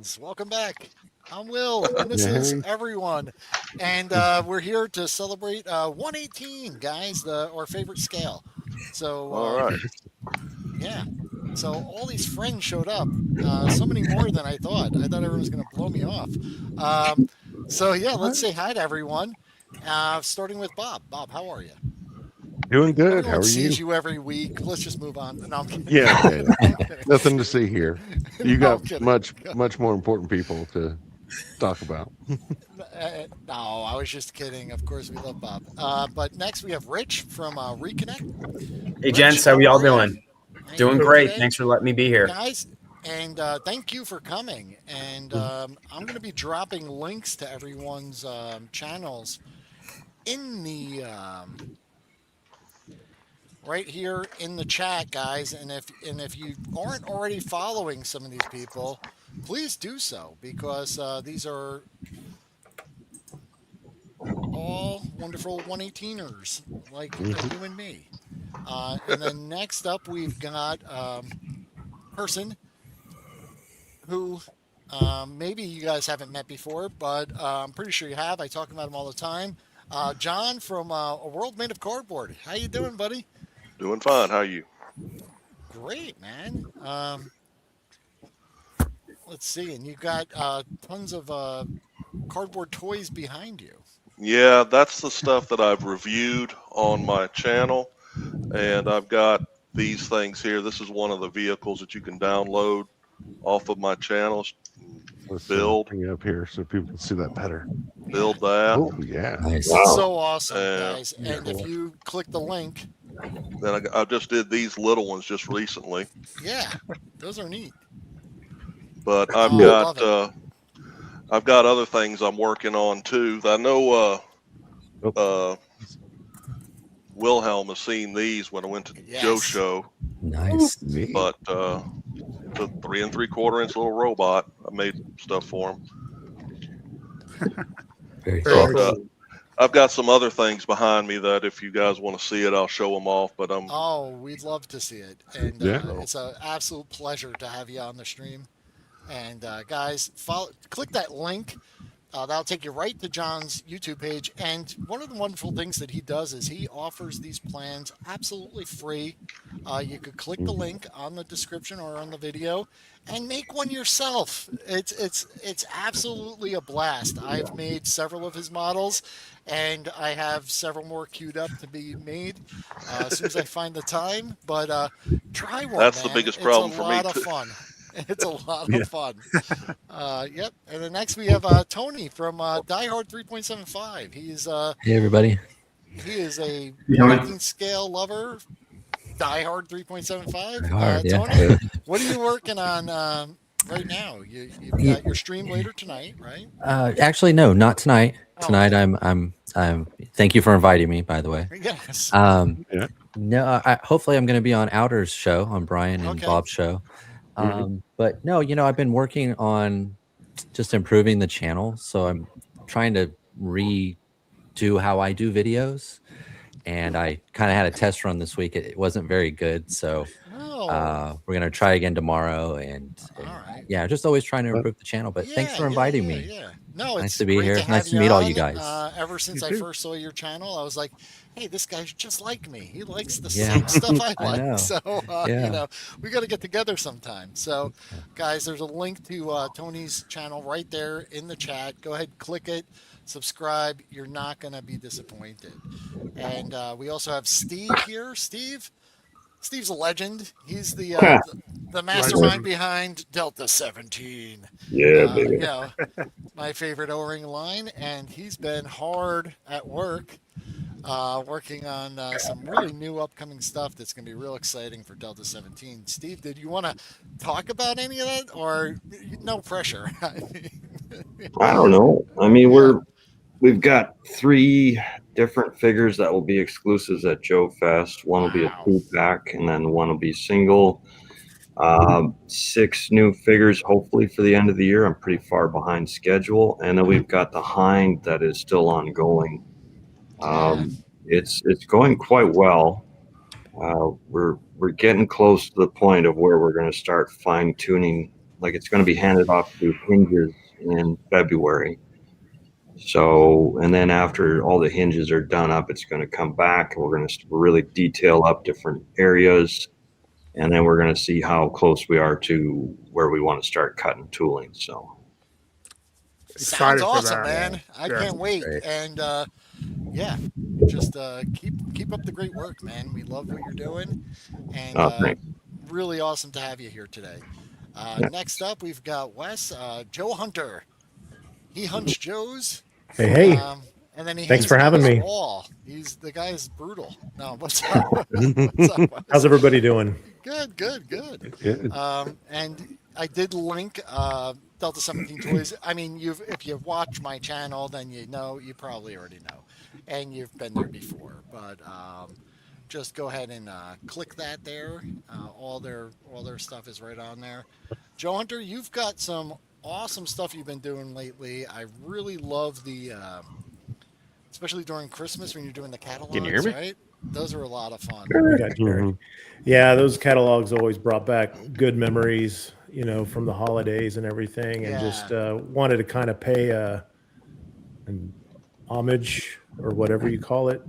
friends, welcome back. I'm Will, and this is Hey. everyone, and we're here to celebrate 118, guys, our favorite scale. So All right. yeah, so all these friends showed up, so many more than I thought. I thought everyone was going to blow me off. Um, so yeah, let's say hi to everyone. Starting with Bob. Bob, how are you? Doing good. How Everyone are you? sees you every week. Let's just move on. No, I'm kidding. Yeah, yeah. I'm kidding. Nothing to see here. You No, I'm got kidding. much more important people to talk about. No, I was just kidding. Of course, we love Bob. But next we have Rich from REKENNECT. Hey, Rich, gents, how how we all are you? doing? How you Doing doing great. today, Thanks for letting me be here. guys? And thank you for coming. And I'm going to be dropping links to everyone's channels in the right here in the chat, guys. And if you aren't already following some of these people, please do so because these are all wonderful 118ers like you and me. And then next up, we've got person who maybe you guys haven't met before, but I'm pretty sure you have. I talk about him all the time. John from A World Made of Cardboard. How you doing, buddy? Doing fine. How are you? Great, man. Let's see, and you've got tons of cardboard toys behind you. Yeah, that's the stuff that I've reviewed on my channel. And I've got these things here. This is one of the vehicles that you can download off of my channel. Let's Build. bring it up here so people can see that better. Build that. Oh yeah. Nice. It's so awesome, Yeah. guys. And if you click the link, Then I just did these little ones just recently. yeah, those are neat. But I love it. I've got other things I'm working on too. I know Wilhelm has seen these when I went to the Yes. Joe show. Nice. Neat. But it's a 3 3/4 inch little robot. I made stuff for him. Very So cool. I've got some other things behind me that if you guys want to see it, I'll show them off. But I'm Oh, we'd love to see it. And Yeah. it's an absolute pleasure to have you on the stream. And guys, click that link. That'll take you right to John's YouTube page. And one of the wonderful things that he does is he offers these plans absolutely free. You could click the link on the description or on the video and make one yourself. It's absolutely a blast. I've made several of his models, and I have several more queued up to be made as soon as I find the time. But try one. That's the man. biggest problem It's for a me, lot of too. fun. It's a lot Yeah. of fun. Yep. And then next we have Tony from Die Hard 3.75. Hey, everybody. He is a You know, 19 scale lover. Die Hard 3.75. Very hard, Tony, yeah. what are you working on right now? You've Yeah. got your stream later tonight, right? Actually, no, not tonight. Oh, Tonight, okay. I'm. Thank you for inviting me, by the way. Yes. Yeah. No, hopefully I'm going to be on Outer's show, on Brian and Okay. Bob's show. But no, I've been working on just improving the channel, so I'm trying to redo how I do videos. And I kind of had a test run this week. It wasn't very good, so Oh, we're gonna try again tomorrow. And all right. yeah, just always trying to improve the channel. But thanks for inviting me. Yeah. No, Nice it's to be great here. to have Nice to you meet all you on. guys. Ever since You I too. first saw your channel, I was like, "Hey, this guy's just like me. He likes the Yeah. same stuff I I like." know. So, Yeah. we got to get together sometime. So, guys, there's a link to Tony's channel right there in the chat. Go ahead, click it, subscribe. You're not gonna be disappointed. And we also have Steve here. Steve's a legend. He's the mastermind behind Delta 17. Yeah, baby. My favorite O-ring line, and he's been hard at work, working on some really new upcoming stuff that's going to be real exciting for Delta 17. Steve, did you want to talk about any of that, or no pressure? I don't know. I mean, Yeah. we've got 3 different figures that will be exclusives at Joe Fest. One will be a Wow. 2-pack, and then one will be single. 6 new figures, hopefully for the end of the year. I'm pretty far behind schedule, and then we've got the Hind that is still ongoing. It's going quite well. We're getting close to the point of where we're going to start fine tuning like it's going to be handed off to hinges in February. So, and then after all the hinges are done up, it's going to come back and we're going to really detail up different areas. And then we're going to see how close we are to where we want to start cutting tooling. So, Sounds Excited for awesome, that. man. I Yeah. can't wait. Great. And yeah, just keep up the great work, man. We love what you're doing, and thanks. really awesome to have you here today. Next up, we've got Wes, Joe Hunter. He hunts Joes. Hey, hey. And then he Thanks hangs for them on having his me. Wall. The guy is brutal. No, what's up? What's up, Wes? How's everybody doing? Good. Good. And I did link Delta 17 Toys. I mean, if you've watched my channel, then you probably already know, and you've been there before. But just go ahead and click that there. All their stuff is right on there. Joe Hunter, you've got some awesome stuff you've been doing lately. I really love the, especially during Christmas when you're doing the catalogs. Can you hear me? Right? Those are a lot of fun. We got Jared. Mhm. Yeah, those catalogs always brought back good memories, from the holidays and everything, and just wanted to kind of pay an homage or whatever you call it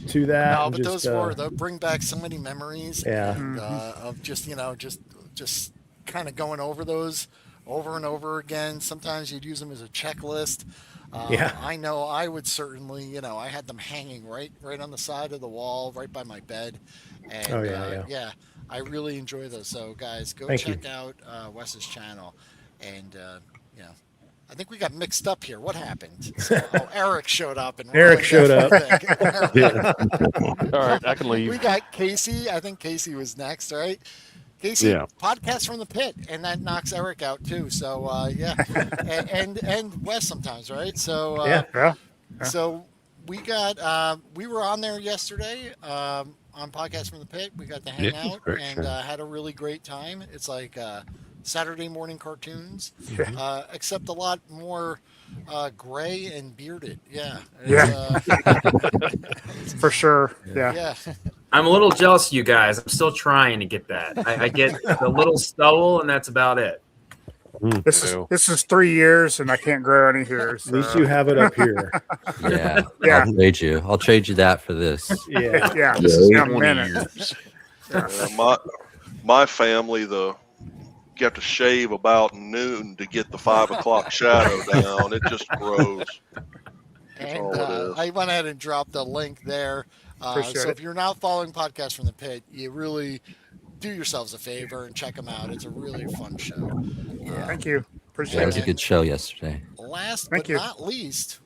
to that. No, and but just, they'll bring back so many memories. Yeah. And, of just kind of going over those over and over again. Sometimes you'd use them as a checklist. Yeah. I know I would certainly, I had them hanging right on the side of the wall, right by my bed. And Oh, yeah. I really enjoy those. So guys, go Thank you. check out Wes's channel. And I think we got mixed up here. What happened? Eric showed up and Eric showed up. Yeah. All right, I can We leave. got Casey. I think Casey was next, right? Casey, Yeah. podcast from the pit, and that knocks Eric out too. So yeah, and Wes sometimes, right? So Yeah. Yeah. So we got we were on there yesterday on podcast from the pit. We got to hang Yeah, out great and show. had a really great time. It's like Saturday morning cartoons, except a lot more gray and bearded. Yeah. For sure. Yeah. Yeah. I'm a little jealous of you guys. I'm still trying to get that. I get the little stubble, and that's about it. This is 3 years, and I can't grow any hair. At least you have it up here. Yeah. Yeah. I'll trade you that for this. Yeah. Yeah. Yeah. In a 20 minute. years. My family, you have to shave about noon to get the 5 o'clock shadow down. It just grows. And all it is. I went ahead and dropped a link there. Appreciate So it. if you're not following Podcast from the Pit, you really do yourselves a favor and check them out. It's a really fun show. Thank you. That Appreciate was it. a good show yesterday. Last Thank but you. not least,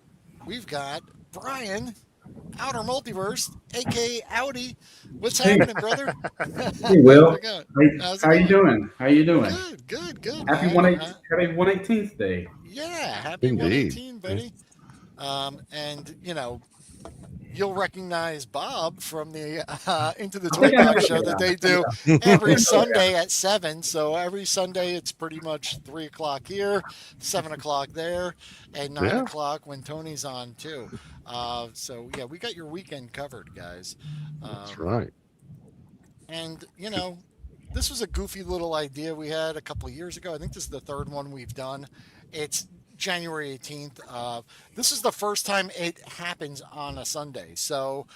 we've got Brian, Outer Multiverse, aka Audi. What's happening, brother? Hey, Will. How's it going? How, How's it how you going? doing? How you doing? Good. Happy man. happy 118th day. Yeah, happy Indeed. 118, buddy. And you'll recognize Bob from the Into the Toy Box show that they do every Sunday at 7. So every Sunday it's pretty much 3 o'clock here, 7 o'clock there, and 9 Yeah. o'clock when Tony's on too. So yeah, we got your weekend covered, guys. That's right. And this was a goofy little idea we had a couple of years ago. I think this is the third one we've done. It's January 18th. This is the first time it happens on a Sunday. So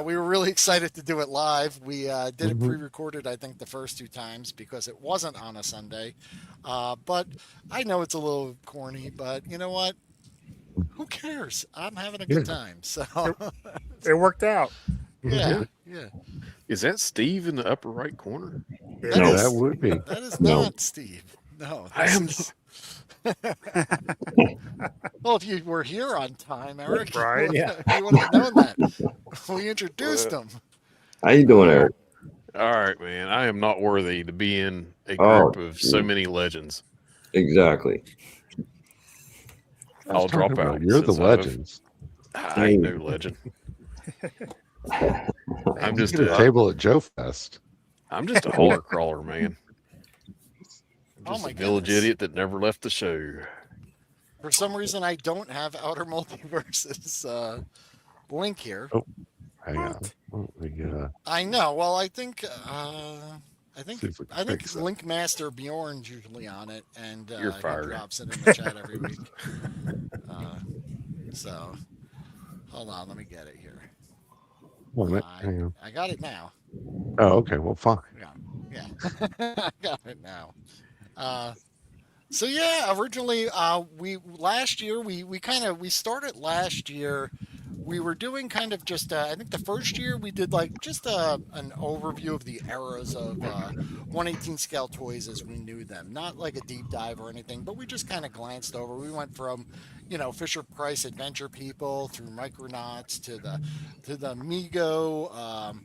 we were really excited to do it live. We did it pre-recorded, I think, the first 2 times because it wasn't on a Sunday. But I know it's a little corny, but you know what? Who cares? I'm having a good time. So It worked out. yeah. Is that Steve in the upper right corner? That No, is- that would be. That is No. not Steve. No. I am. Well, if you were here on time, Eric, Right. Yeah. you would have known that. We introduced him. How you doing, Eric? All right, man. I am not worthy to be in a Oh, group of so many legends. Exactly. I'll drop out. You're the since legends. I ain't no legend. I'm just Get a a, table at Joe Fest. I'm just a holler crawler, man. Oh Just my a village goodness. idiot that never left the show. For some reason, I don't have Outer Multiverse's link here. Hang on. Oh, we, I know. Well, I think I think See if we can I think fix that. Linkmaster Bjorn's usually on it, and You're he fired. drops it in the chat every week. So hold on, let me get it here. One minute. Hang on. I got it now. Oh, okay. Well, fine. Yeah, I got it now. So yeah, originally we started last year. We were doing kind of just I think the first year we did like just an overview of the eras of 1/18 scale toys as we knew them, not like a deep dive or anything, but we just kind of glanced over. We went from Fisher Price Adventure People through Micronauts to the Mego.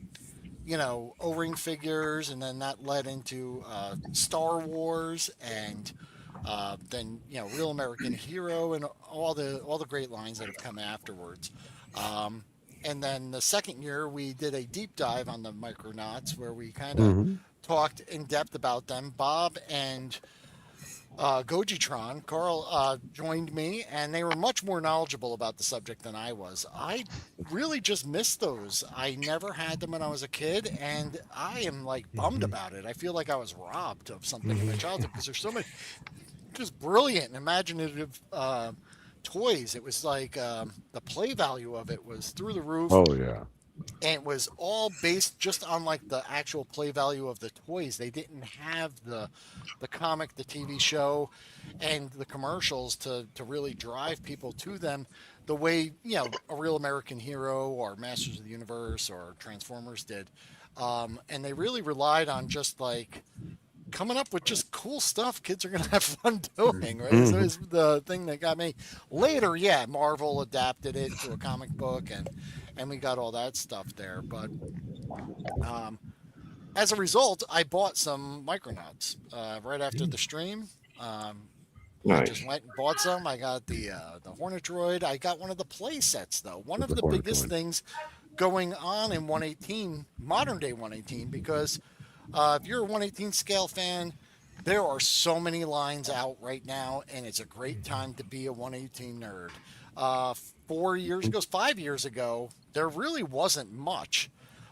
O-ring figures, and then that led into Star Wars, and then Real American Hero, and all the great lines that have come afterwards. And then the second year we did a deep dive on the Micronauts, where we kind of talked in depth about them. Bob and Gojitron, Carl joined me, and they were much more knowledgeable about the subject than I was. I really just missed those. I never had them when I was a kid, and I am like bummed about it. I feel like I was robbed of something in my childhood, because there's so many just brilliant and imaginative toys. It was like the play value of it was through the roof. Oh yeah. And it was all based just on like the actual play value of the toys. They didn't have the comic, the TV show, and the commercials to really drive people to them the way a Real American Hero or Masters of the Universe or Transformers did. And they really relied on just like coming up with just cool stuff kids are going to have fun doing, right? So it's the thing that got me. Later, yeah, Marvel adapted it to a comic book, and we got all that stuff there. But as a result, I bought some Micronauts right after the stream. I just went and bought some. I got the Hornetroid. I got one of the play sets, though. One of the biggest things going on in 1/18, modern day 1/18, because if you're a 1/18 scale fan, there are so many lines out right now, and it's a great time to be a 1/18 nerd. 5 years ago, there really wasn't much.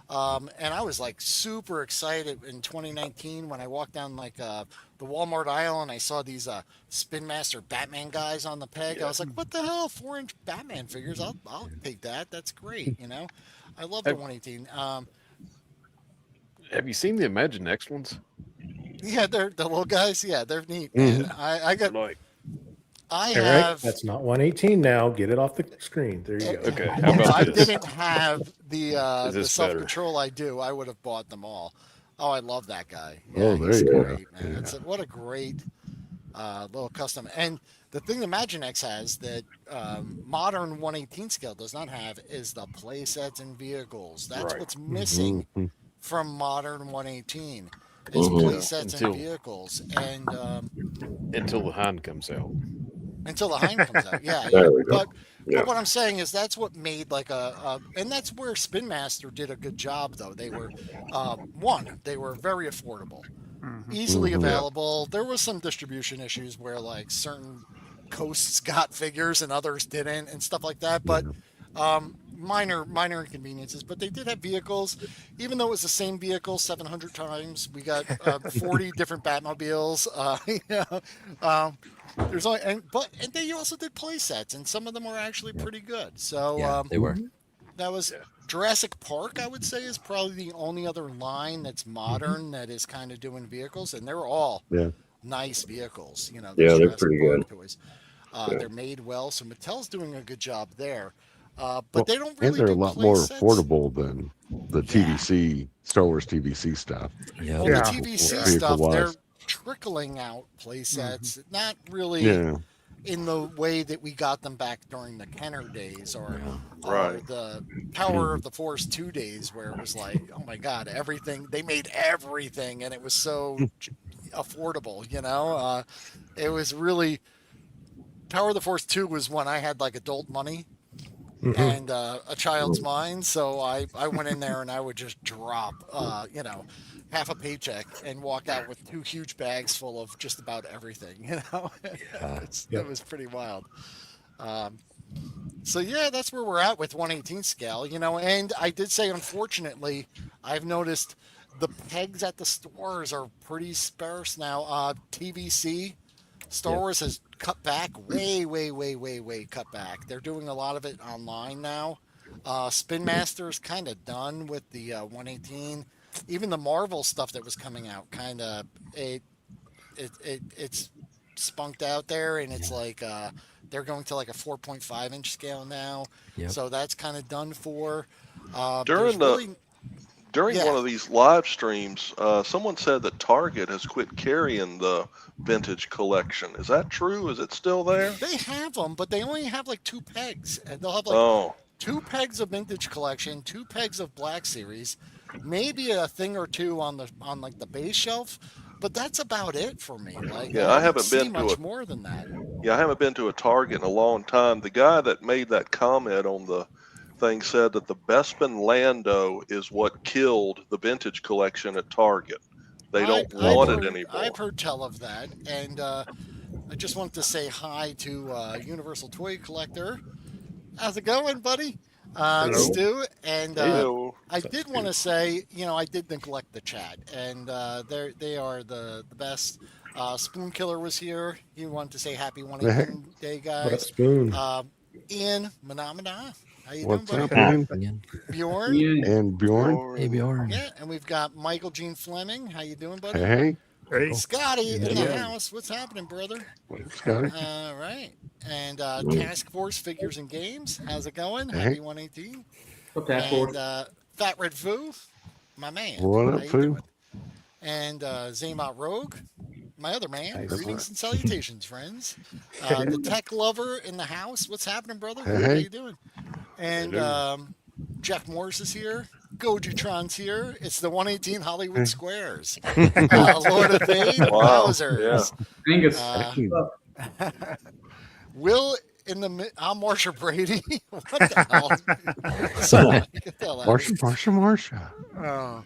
And I was like super excited in 2019 when I walked down like the Walmart aisle and I saw these Spin Master Batman guys on the peg. Yeah. I was like, what the hell? 4-inch Batman figures? I'll take that. That's great. I love the 1/18. Have you seen the Imaginext ones? Yeah, they're the little guys. Yeah, they're neat. Man. I got like. I All have. Right, that's not 1/18 now. Get it off the screen. There you go. Okay. How about if I this? didn't have the self-control I do, I would have bought them all. Oh, I love that guy. Yeah, oh, there you great, go. Man. Yeah. What a great little custom. And the thing that Imaginext has that modern 1/18 scale does not have is the play sets and vehicles. That's what's missing from modern 1/18 is play sets and vehicles. And until the Hind comes out. Until the Hind comes out, yeah. But what I'm saying is that's what made like and that's where Spin Master did a good job, though. They were they were very affordable, easily available. There was some distribution issues where like certain coasts got figures and others didn't, and stuff like that. But minor inconveniences. But they did have vehicles, even though it was the same vehicle 700 times. We got 40 different Batmobiles. There's only, and they also did play sets, and some of them were actually pretty good. So they were. That was Jurassic Park. I would say is probably the only other line that's modern that is kind of doing vehicles, and they're all nice vehicles. They're pretty good. Toys. They're made well, so Mattel's doing a good job there. But they don't really. And they're do a lot play more sets. affordable than the TVC Star Wars TVC stuff. Well, the TVC stuff, they're trickling out play sets, not really in the way that we got them back during the Kenner days or the Power of the Force 2 days, where it was like, oh my God, everything, they made everything and it was so affordable, it was really, Power of the Force 2 was when I had like adult money and a child's mind, so I went in there and I would just drop half a paycheck and walk out with 2 huge bags full of just about everything. It was pretty wild. So that's where we're at with 1/18 scale. And I did say, unfortunately, I've noticed the pegs at the stores are pretty sparse now. TVC Star Wars has cut back way cut back. They're doing a lot of it online now. Spin Master's kind of done with the 118. Even the Marvel stuff that was coming out, kind of it's spunked out there, and it's like they're going to like a 4.5 inch scale now. Yep. So that's kind of done for. During one of these live streams, someone said that Target has quit carrying the vintage collection. Is that true? Is it still there? They have them, but they only have like 2 pegs, and they'll have like 2 pegs of vintage collection, 2 pegs of Black Series, maybe a thing or two on like the base shelf, but that's about it for me. Like, I haven't been to much more than that. Yeah, I haven't been to a Target in a long time. The guy that made that comment on the thing said that the Bespin Lando is what killed the vintage collection at Target. They don't want it anymore. I've heard tell of that, and I just wanted to say hi to Universal Toy Collector. How's it going, buddy? Stu, and I did want to say, I did neglect the chat, and they are the best. Spoon Killer was here. He wanted to say happy 118 day, guys. Spoon. Ian Manamana. How you What's doing, up, buddy? man? Bjorn. And Bjorn. Hey, Bjorn. Yeah, and we've got Michael Gene Fleming. How you doing, buddy? Hey. Hey. Scotty in the house. What's happening, brother? Scotty. All right. And Task Force Figures and Games. How's it going? Happy 118. And Fat Red Foo, my man. What up, Foo? And Zaymot Rogue, my other man. Greetings and salutations, friends. The Tech Lover in the house. What's happening, brother? Hey. How you doing? And Jeff Morris is here. Gojitron's here. It's the 118 Hollywood Squares. Lord of Fade, Wowzers. Will in the I'm Marsha Brady. What the hell? Marsha. Oh.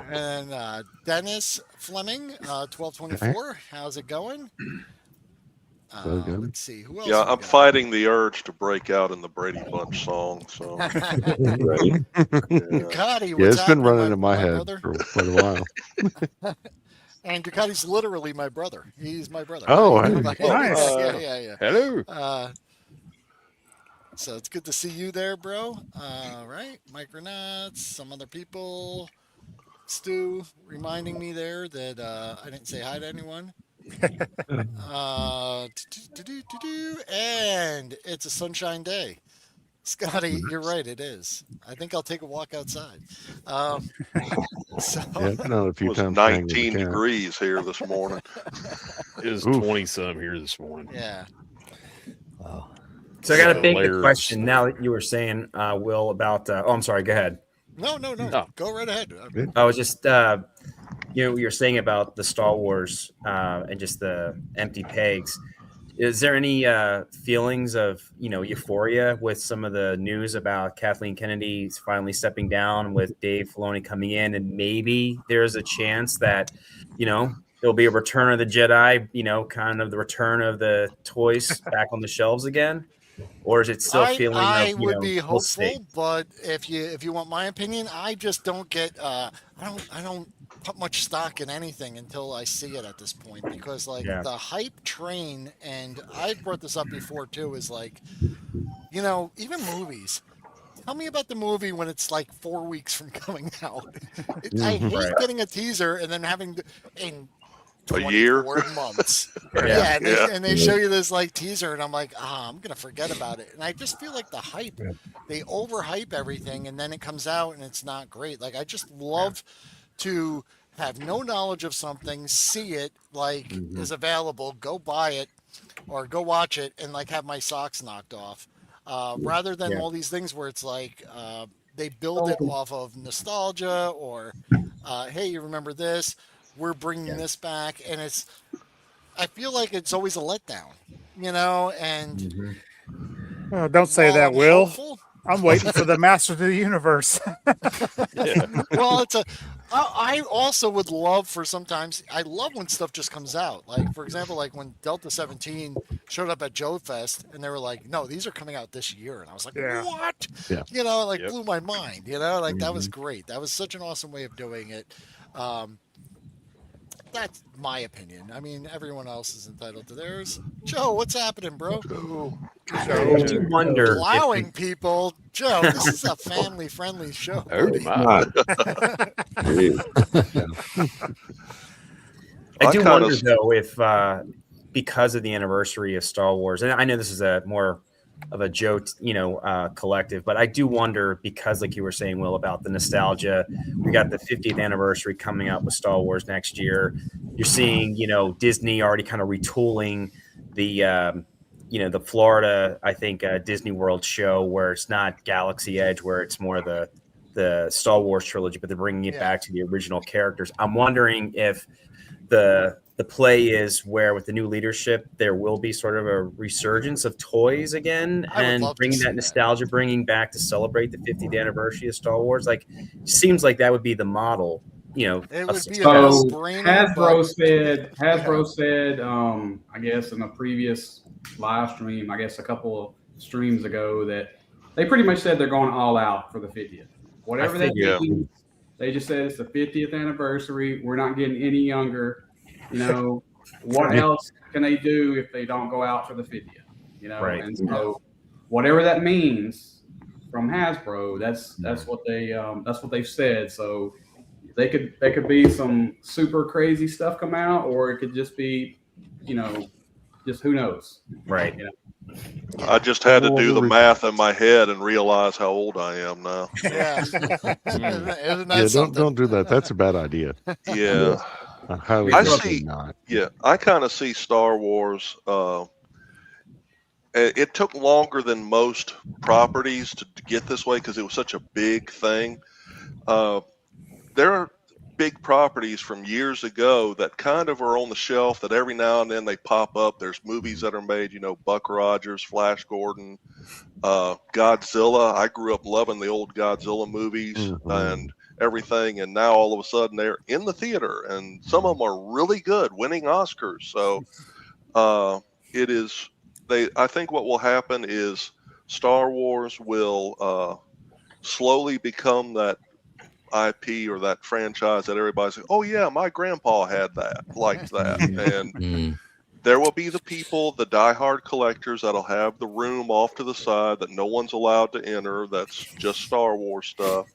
And Dennis Fleming, 1224. How's it going? So good. Let's see. Who else? Yeah, I'm fighting the urge to break out in the Brady Bunch song. So, Ducati, it's been running in my head for quite a while. And Ducati's literally my brother. He's my brother. Oh, nice. Yeah. Hello. So it's good to see you there, bro. All right, Micronauts, some other people. Stu reminding me there that I didn't say hi to anyone. And it's a sunshine day. Scotty, you're right, it is. I think I'll take a walk outside. I've been out a few it was times. 19 degrees here this morning. It was 20-some here this morning. Yeah. Wow. So I got a big question now that you were saying, Will, about. I'm sorry. Go ahead. No. Go right ahead. I was just, you're saying about the Star Wars and just the empty pegs. Is there any feelings of, euphoria with some of the news about Kathleen Kennedy finally stepping down, with Dave Filoni coming in, and maybe there's a chance that, there'll be a return of the Jedi, kind of the return of the toys back on the shelves again? Or is it still feeling? I would be hopeful, but if you want my opinion, I just don't get. I don't put much stock in anything until I see it at this point, because the hype train, and I've brought this up before too, is like, even movies. Tell me about the movie when it's like 4 weeks from coming out. I hate getting a teaser and then having a year, months. And they show you this like teaser, and I'm like, I'm gonna forget about it. And I just feel like the hype, they overhype everything, and then it comes out and it's not great. Like, I just love to have no knowledge of something, see it is available, go buy it or go watch it, and like have my socks knocked off, rather than all these things where it's like they build it off of nostalgia, or hey, you remember this? We're bringing this back, and I feel like it's always a letdown, and don't say that, Will. I'm waiting for the Masters of the Universe. Well, I also would love for sometimes. I love when stuff just comes out. Like for example, like when Delta 17 showed up at Joe Fest, and they were like, "No, these are coming out this year," and I was like, Yeah. "What?" Yeah. You know, like Yep. blew my mind. You know, like that was Mhm. great. That was such an awesome way of doing it. Um, that's my opinion. I mean, everyone else is entitled to theirs. Joe, what's happening, bro? I do wonder if Plowing people. Joe, this is a family-friendly show, Oh buddy. my! God. Jeez. I do kinda wonder though if because of the anniversary of Star Wars, and I know this is a more of a Joe, collective, but I do wonder because, like you were saying, Will, about the nostalgia. We got the 50th anniversary coming up with Star Wars next year. You're seeing, Disney already kind of retooling the Florida, I think, Disney World show where it's not Galaxy Edge, where it's more the Star Wars trilogy, but they're bringing it back to the original characters. I'm wondering if the play is where with the new leadership there will be sort of a resurgence of toys again and bringing that nostalgia, bringing back to celebrate the 50th anniversary of Star Wars. Like, seems like that would be the model. It would be a So no-brainer. Hasbro said, I guess in a previous live stream, I guess a couple of streams ago, that they pretty much said they're going all out for the 50th. Whatever that means, they just said it's the 50th anniversary. We're not getting any younger. What else can they do if they don't go out for the 50th? Right. And so whatever that means from Hasbro, that's what they've said. So they could be some super crazy stuff come out, or it could just be, just who knows. Right. I just had to do the math in my head and realize how old I am now. Yeah. Don't do that. That's a bad idea. Yeah. Highly I recommend see. not. Yeah, I kind of see Star Wars. It took longer than most properties to get this way because it was such a big thing. There are big properties from years ago that kind of are on the shelf that every now and then they pop up. There's movies that are made, Buck Rogers, Flash Gordon, Godzilla. I grew up loving the old Godzilla movies and everything, and now all of a sudden they're in the theater, and some of them are really good, winning Oscars. So I think what will happen is Star Wars will slowly become that IP or that franchise that everybody's like, oh yeah, my grandpa had that, liked that. And there will be the people, the diehard collectors that'll have the room off to the side that no one's allowed to enter, that's just Star Wars stuff.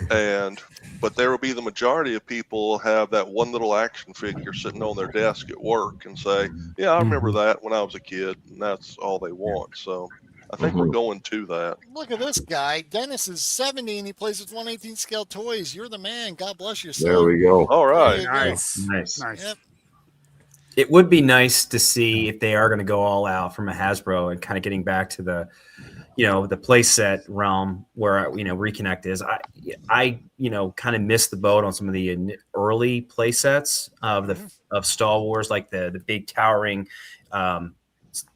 But there will be the majority of people have that one little action figure sitting on their desk at work and say, yeah, I remember that when I was a kid, and that's all they want. So I think we're going to that. Look at this guy. Dennis is 70 and he plays with 1/18 scale toys. You're the man. God bless you, son. There we go. All right. Nice. Yep. It would be nice to see if they are going to go all out from a Hasbro and kind of getting back to the playset realm where Reconnect is. I kind of missed the boat on some of the early playsets of Star Wars, like the big towering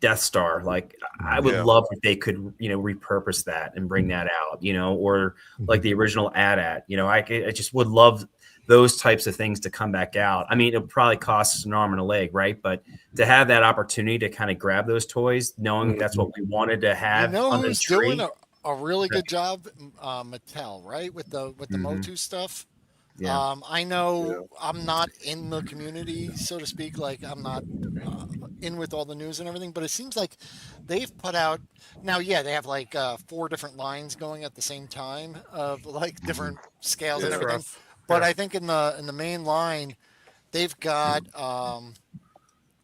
Death Star. Like, I would love if they could repurpose that and bring that out, or like the original AT-AT. I just would love those types of things to come back out. I mean, it'll probably cost us an arm and a leg, right? But to have that opportunity to kind of grab those toys, knowing that's what we wanted to have on the who's tree. doing a really good job? Mattel, right? With the Motu stuff. Yeah. I know I'm not in the community, so to speak. Like, I'm not in with all the news and everything, but it seems like they've put out now. Yeah, they have like 4 different lines going at the same time of like different scales and everything. But I think in the main line, they've got all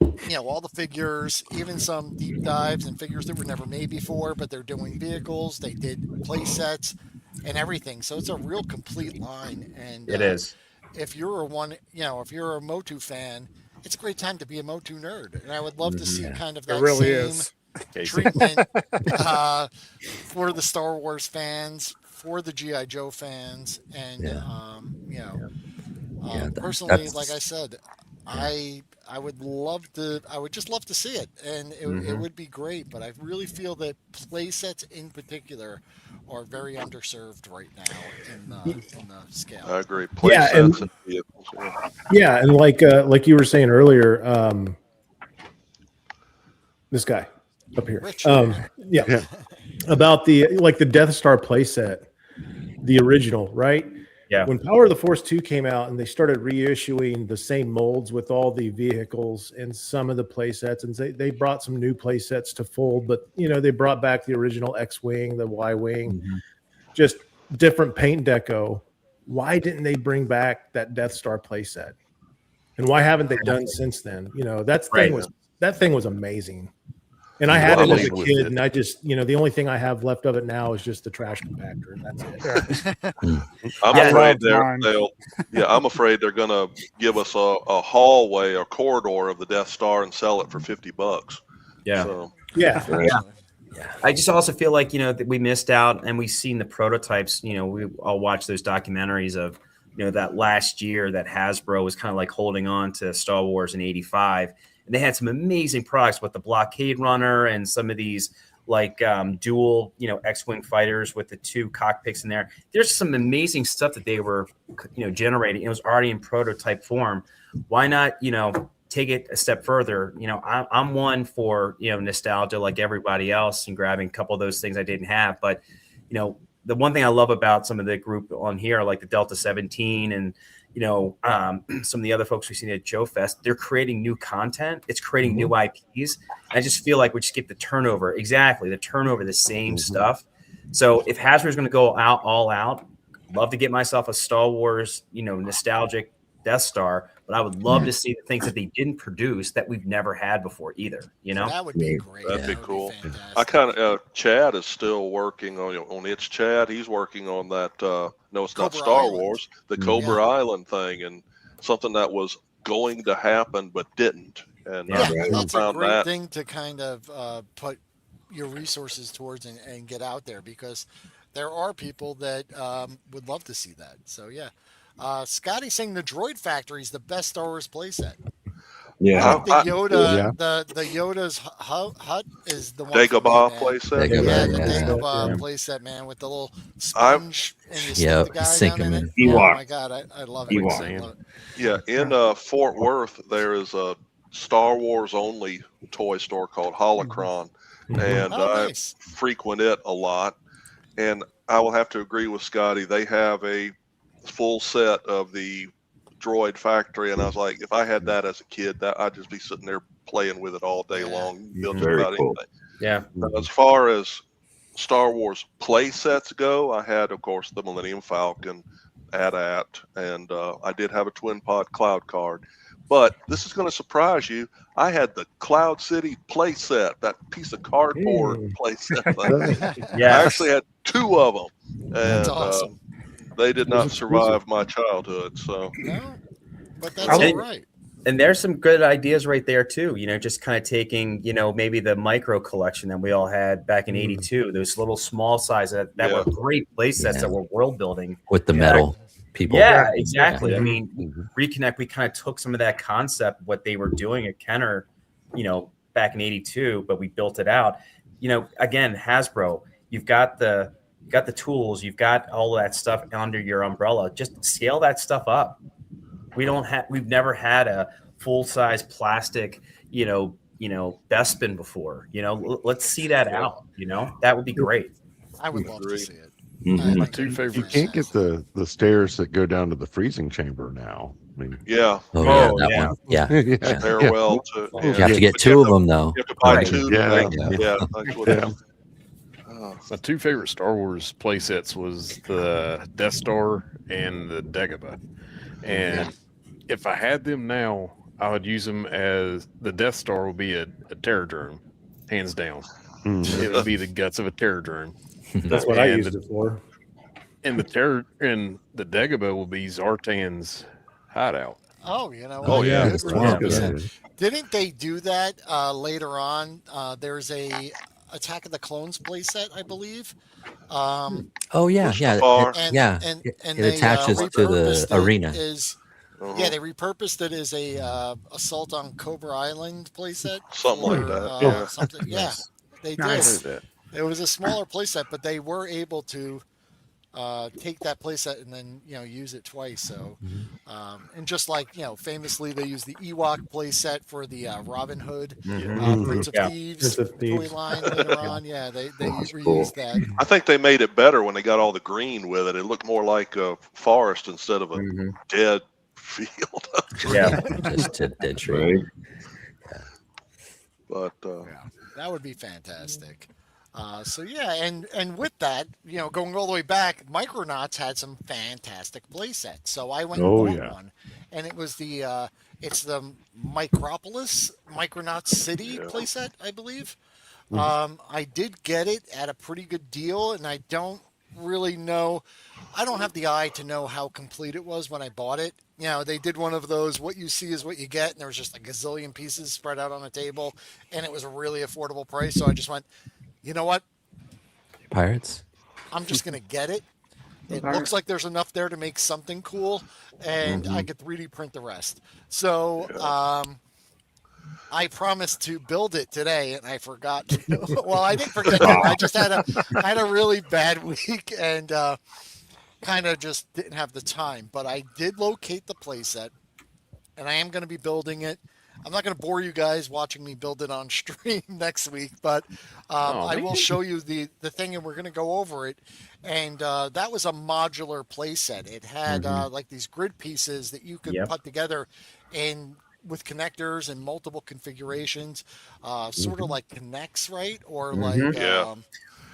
the figures, even some deep dives and figures that were never made before. But they're doing vehicles. They did play sets and everything. So it's a real complete line. And it is. If you're if you're a Motu fan, it's a great time to be a Motu nerd. And I would love to see kind of that same treatment for the Star Wars fans, for the G.I. Joe fans, and personally, like I said, I would just love to see it, and it would be great. But I really feel that play sets in particular are very underserved right now in the scale. I agree. Play Yeah, and- sets and vehicles. Yeah. Yeah, and like you were saying earlier, this guy up here. Rich. Yeah. About the Death Star playset, the original, right? Yeah. When Power of the Force 2 came out and they started reissuing the same molds with all the vehicles and some of the playsets, and they brought some new playsets to fold, but they brought back the original X-Wing, the Y-Wing, just different paint deco. Why didn't they bring back that Death Star playset? And why haven't they done since then? That thing was amazing. And I had it as a kid, and I just, the only thing I have left of it now is just the trash compactor, and that's it. I'm afraid they're going to give us a hallway or corridor of the Death Star and sell it for $50. Yeah. So. Yeah. I just also feel like, that we missed out, and we've seen the prototypes. We all watched those documentaries of, that last year that Hasbro was kind of like holding on to Star Wars in '85. And they had some amazing products with the Blockade Runner and some of these dual, X-Wing fighters with the 2 cockpits in there. There's some amazing stuff that they were, generating. It was already in prototype form. Why not, take it a step further? I'm one for, nostalgia like everybody else and grabbing a couple of those things I didn't have. But, the one thing I love about some of the group on here, like the Delta 17 and, some of the other folks we've seen at Joe Fest, they're creating new content. It's creating new IPs. I just feel like we just get the turnover. Exactly. The turnover, the same stuff. So if Hasbro is going to go all out, love to get myself a Star Wars, nostalgic Death Star, but I would love to see the things that they didn't produce that we've never had before either. That would be great. That'd be cool. I kind of Chad is still working on It's Chad. He's working on that. No, it's not Cobra Star Island. Wars, the Cobra Island thing, and something that was going to happen but didn't. And that's a found great that. thing to kind of put your resources towards and get out there, because there are people that would love to see that. So yeah. Scotty saying the Droid Factory is the best Star Wars playset. Yeah. I think the Yoda, the Yoda's hut is the one. Dagobah playset. Yeah, the Dagobah playset, man, with the little sponge and you stick the guy sink down him in it. in. Oh my god, I love it. Yeah, in Fort Worth there is a Star Wars only toy store called Holocron, and I frequent it a lot. And I will have to agree with Scotty. They have a full set of the Droid Factory, and I was like, if I had that as a kid, that I'd just be sitting there playing with it all day long, building about anything. Yeah. As far as Star Wars play sets go, I had, of course, the Millennium Falcon, AT-AT, and I did have a Twin Pod Cloud Card. But this is going to surprise you. I had the Cloud City play set, that piece of cardboard play set thing. I actually had 2 of them. And, that's awesome. They did not survive my childhood, so. No, but that's all right. And there's some good ideas right there too. Just kind of taking, maybe the micro collection that we all had back in '82. Those little small size that were great play sets that were world building with the metal people. Yeah, exactly. I mean, Reconnect, we kind of took some of that concept, what they were doing at Kenner, back in '82, but we built it out. Again, Hasbro, you've got the tools, you've got all of that stuff under your umbrella. Just scale that stuff up. We've never had a full size plastic, Bespin before. Let's see that out. That would be great. I would love to see it. My 2 favorites. You can't get the stairs that go down to the freezing chamber now. I mean, that one. Yeah. Farewell to. You have to get 2 of them though. You have to buy 2. That's what My 2 favorite Star Wars play sets was the Death Star and the Dagobah. And if I had them now, I would use them as the Death Star would be a terror drone, hands down. It would be the guts of a terror drone. That's what I used it for. And the Dagobah will be Zartan's hideout. Oh, you know. Oh, yeah. Didn't they do that later on? There's a Attack of the Clones playset, I believe. And it attaches to the arena. Yeah, they repurposed it as a Assault on Cobra Island playset. Something like that. Something. Yeah, they did. It was a smaller playset, but they were able to take that playset and then use it twice. So, and just like famously, they use the Ewok playset for the Robin Hood Prince of Thieves toy line later on. Yeah, they reused that. I think they made it better when they got all the green with it. It looked more like a forest instead of a dead field. Yeah, just a dead tree. Right. But that would be fantastic. So yeah, and with that, going all the way back, Micronauts had some fantastic play sets. So I went and bought one, and it was it's the Micronauts City playset, I believe. I did get it at a pretty good deal, and I don't really know. I don't have the eye to know how complete it was when I bought it. They did one of those, what you see is what you get, and there was just a gazillion pieces spread out on a table, and it was a really affordable price. So I just went, you know what? Pirates? I'm just going to get it. It looks like there's enough there to make something cool, and I could 3D print the rest. So I promised to build it today, and I forgot to. Well, I didn't forget that. I just had a really bad week and kind of just didn't have the time. But I did locate the playset, and I am going to be building it. I'm not going to bore you guys watching me build it on stream next week, but I will show you the thing, and we're going to go over it. And that was a modular playset. It had like these grid pieces that you could put together with connectors and multiple configurations, sort of like connects, right? Or like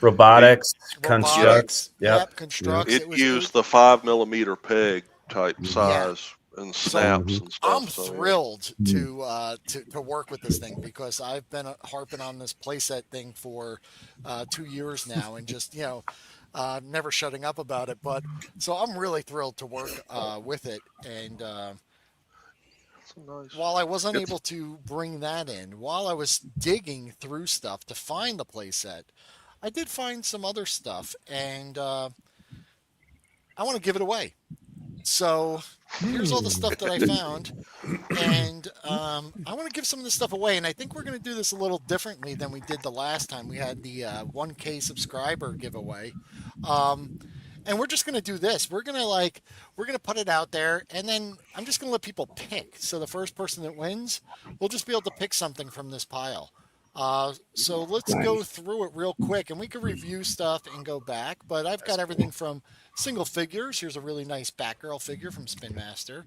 robotics, constructs. Constructs. It used the 5mm peg type size. And snaps and stuff. I'm thrilled to work with this thing because I've been harping on this playset thing for 2 years now, and just never shutting up about it. But so I'm really thrilled to work with it. And while I wasn't able to bring that in, while I was digging through stuff to find the playset, I did find some other stuff, and I want to give it away. So here's all the stuff that I found, and I want to give some of this stuff away, and I think we're going to do this a little differently than we did the last time. We had the 1K subscriber giveaway, and we're just going to do this. We're going to put it out there, and then I'm just going to let people pick. So the first person that wins, we'll just be able to pick something from this pile. So let's go through it real quick, and we can review stuff and go back, but I've got everything from single figures. Here's a really nice Batgirl figure from Spin Master.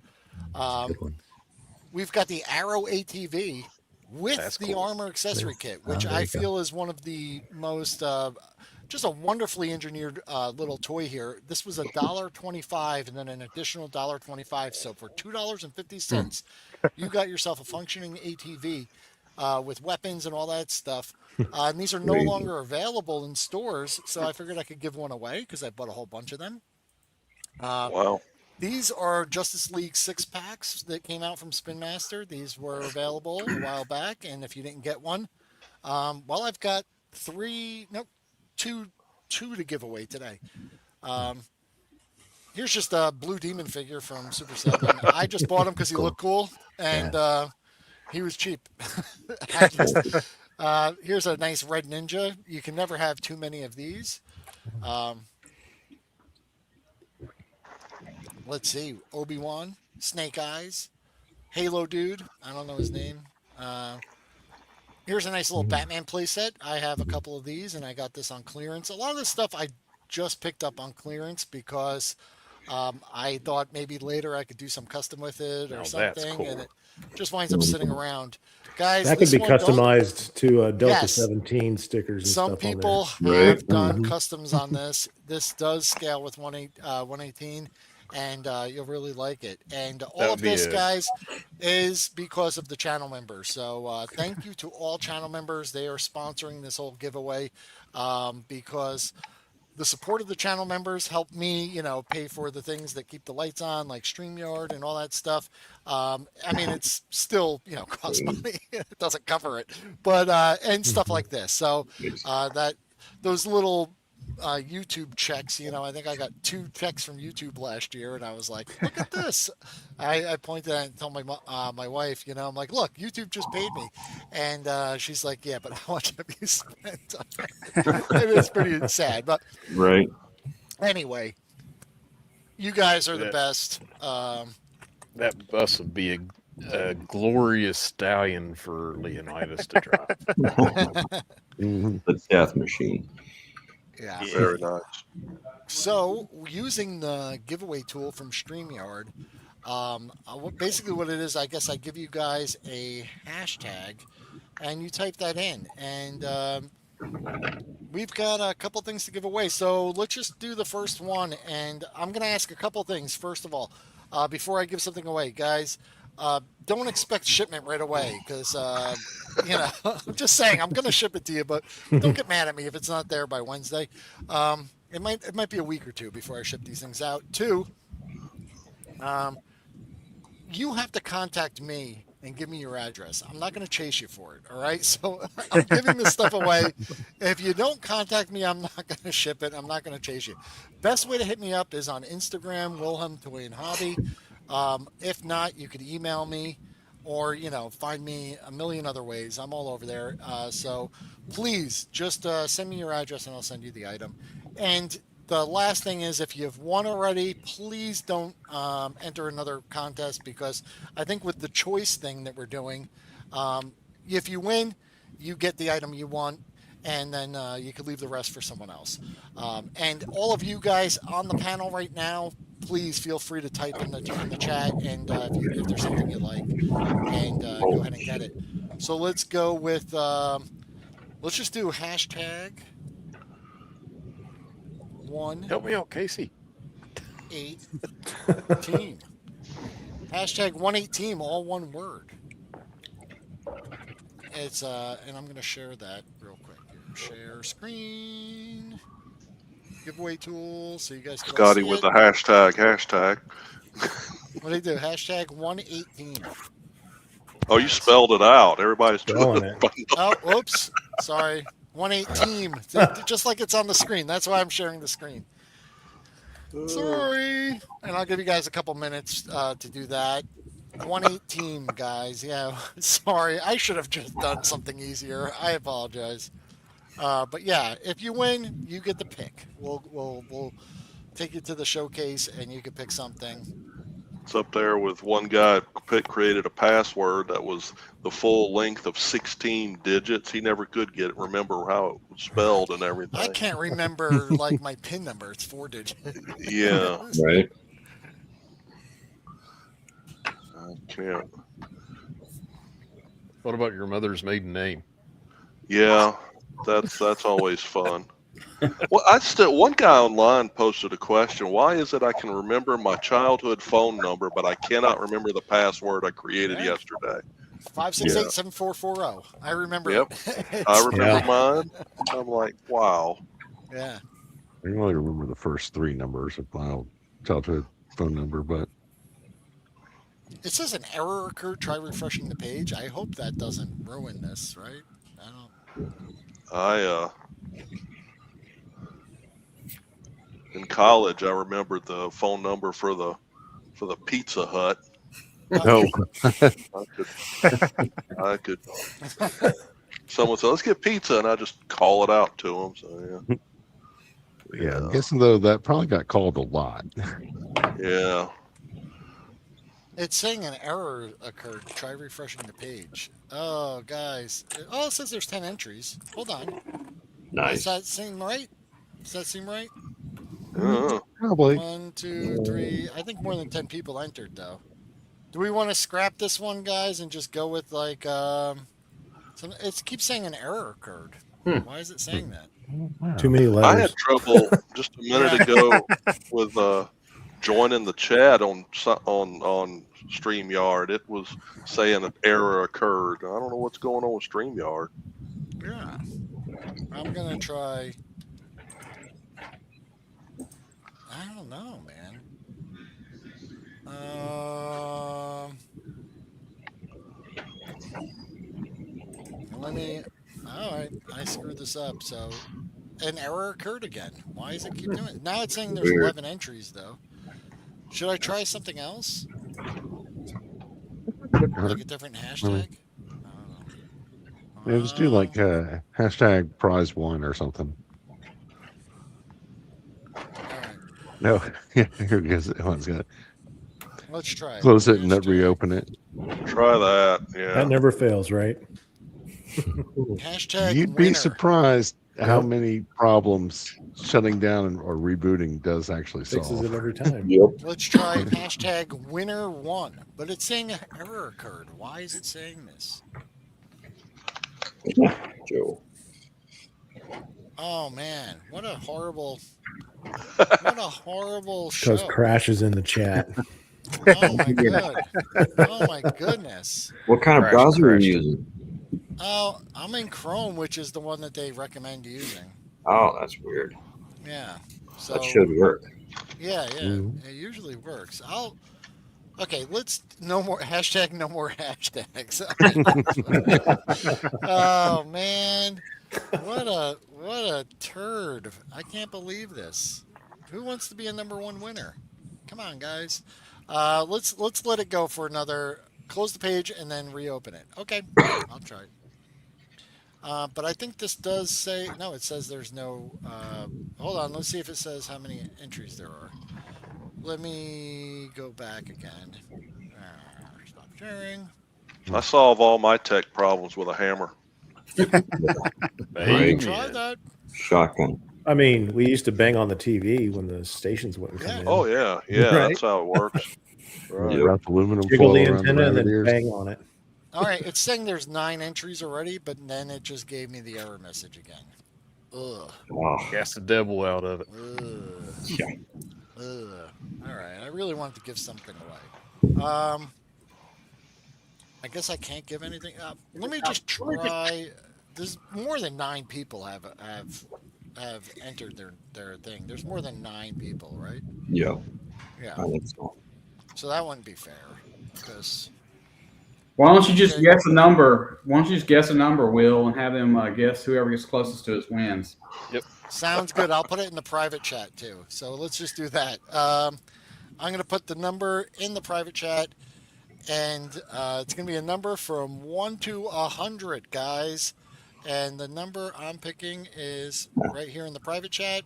We've got the Arrow ATV with the armor accessory kit, which I feel is one of the most, just a wonderfully engineered little toy here. This was $1.25 and then an additional $1.25. So for $2.50, you got yourself a functioning ATV. With weapons and all that stuff. And these are no longer available in stores, so I figured I could give one away because I bought a whole bunch of them. Wow. These are Justice League 6-packs that came out from Spin Master. These were available a while back, and if you didn't get one, well, I've got two to give away today. Here's just a Blue Demon figure from Super 7. I just bought him because he looked cool, and he was cheap. Here's a nice Red Ninja. You can never have too many of these. Let's see. Obi-Wan, Snake Eyes, Halo Dude. I don't know his name. Here's a nice little Batman playset. I have a couple of these, and I got this on clearance. A lot of this stuff I just picked up on clearance because I thought maybe later I could do some custom with it or something, cool. And it just winds up sitting around. Guys, that could be customized to Delta 17 stickers. And some stuff people on there. have done customs on this. This does scale with 118, and you'll really like it. And all of this, guys, is because of the channel members. So thank you to all channel members. They are sponsoring this whole giveaway because the support of the channel members help me, pay for the things that keep the lights on, like StreamYard and all that stuff. I mean, it's still, costs money. It doesn't cover it, but and stuff like this. So those little YouTube checks. You know, I think I got 2 checks from YouTube last year, and I was like, "Look at this!" I pointed at it and told my wife, you know, I'm like, "Look, YouTube just paid me," and she's like, "Yeah, but how much have you spent?" It is pretty sad, but Right. anyway, you guys are the Yeah. best. That bus would be a glorious stallion for Leonidas to drive. The death machine. Yeah. Very nice. So, using the giveaway tool from StreamYard, basically what it is, I guess I give you guys a hashtag, and you type that in, and we've got a couple things to give away. So let's just do the first one, and I'm going to ask a couple things. First of all, before I give something away, guys, don't expect shipment right away because, you know, I'm just saying I'm going to ship it to you, but don't get mad at me if it's not there by Wednesday. It might be a week or two before I ship these things out. 2, you have to contact me and give me your address. I'm not going to chase you for it. All right. So I'm giving this stuff away. If you don't contact me, I'm not going to ship it. I'm not going to chase you. Best way to hit me up is on Instagram, Wilhelm Toy Hobby. If not, you could email me or, you know, find me a million other ways. I'm all over there. So please just send me your address and I'll send you the item. And the last thing is, if you've won already, please don't enter another contest, because I think with the choice thing that we're doing, if you win, you get the item you want, and then you could leave the rest for someone else. And all of you guys on the panel right now, please feel free to type in the chat, and if there's something you like, and go ahead and get it. So let's go with, let's just do hashtag 1. Help me out, Casey. 18. Hashtag 118, all one word. It's and I'm gonna share that real quick. Share screen. Giveaway tool, so you guys can all Scotty see with it. the hashtag. What do you do? Hashtag 118. Oh, you spelled it out. Everybody's doing Spelling it. Oh, whoops. Sorry. 118. Just like it's on the screen. That's why I'm sharing the screen. Sorry. And I'll give you guys a couple minutes to do that. 118, guys. Yeah. Sorry. I should have just done something easier. I apologize. But yeah, if you win, you get the pick. We'll take you to the showcase and you can pick something. It's up there with one guy created a password that was the full length of 16 digits. He never could remember how it was spelled and everything. I can't remember like my PIN number. It's 4 digits. Yeah. Right. I can't. What about your mother's maiden name? Yeah, that's always fun. Well, one guy online posted a question. Why is it I can remember my childhood phone number, but I cannot remember the password I created yesterday? 568-7440. I remember. Yep. It. I remember mine. I'm like, wow. Yeah. I can only remember the first 3 numbers of my childhood phone number, but It says an error occurred. Try refreshing the page. I hope that doesn't ruin this, right? In college, I remembered the phone number for the Pizza Hut. no. I could. Someone said, "Let's get pizza," and I just call it out to them. So Yeah, I'm guessing though that probably got called a lot. yeah. It's saying an error occurred. Try refreshing the page. Oh, guys. Oh, it says there's 10 entries. Hold on. Nice. Does that seem right? Does that seem right? Probably. 1, 2, 3. I think more than 10 people entered, though. Do we want to scrap this one, guys, and just go with like it keeps saying an error occurred. Why is it saying that? Wow. Too many letters. I had trouble just a minute ago with joining the chat on StreamYard. It was saying an error occurred. I don't know what's going on with StreamYard. Yeah. I'm gonna try. I don't know, man. Let me. All right, I screwed this up. So, an error occurred again. Why does it keep doing it? Now it's saying there's Weird. 11 entries, though. Should I try something else? Like a different hashtag? Yeah, just do like hashtag prize one or something. All right. No, yeah, here it goes. One's got Let's try it. close it and then Hashtag- reopen it. Try that. Yeah. That never fails, right? Hashtag You'd be winner. surprised how Yep. many problems shutting down or rebooting does actually Fixes solve. it every time. Yep. Let's try hashtag winner one. But it's saying an error occurred. Why is it saying this? Joe. Oh man, what a horrible show. Because crashes in the chat. Oh my god. Oh my goodness. What kind of Crash, browser are crash. you using? Oh, I'm in Chrome, which is the one that they recommend using. Oh, that's weird. Yeah. So That should work. yeah, it usually works. Okay, let's no more hashtags. Oh man, what a turd! I can't believe this. Who wants to be a number one winner? Come on, guys. Let's let it go for another. Close the page and then reopen it. Okay, I'll try. But I think this does say no. It says there's no. Hold on. Let's see if it says how many entries there are. Let me go back again. Stop sharing. I solve all my tech problems with a hammer. Right. Try that. Shotgun. I mean, we used to bang on the TV when the stations wouldn't come Yeah. in. Oh yeah, yeah. Right. That's how it works. Right. Wrap aluminum Jiggle foil the around antenna and rabbit then ears. bang on it. All right, it's saying there's 9 entries already, but then it just gave me the error message again. Ugh. Oh, Gas the devil out of it. Ugh. yeah. Ugh. All right, I really wanted to give something away. I guess I can't give anything. Let me just try. There's more than 9 people have entered their thing. There's more than 9 people, right? Yeah. Yeah. I think so. So that wouldn't be fair because Why don't you just guess a number? Why don't you just guess a number, Will, and have them guess whoever gets closest to it wins? sounds good. I'll put it in the private chat too. So let's just do that. I'm going to put the number in the private chat, and it's going to be a number from 1 to 100, guys. And the number I'm picking is right here in the private chat.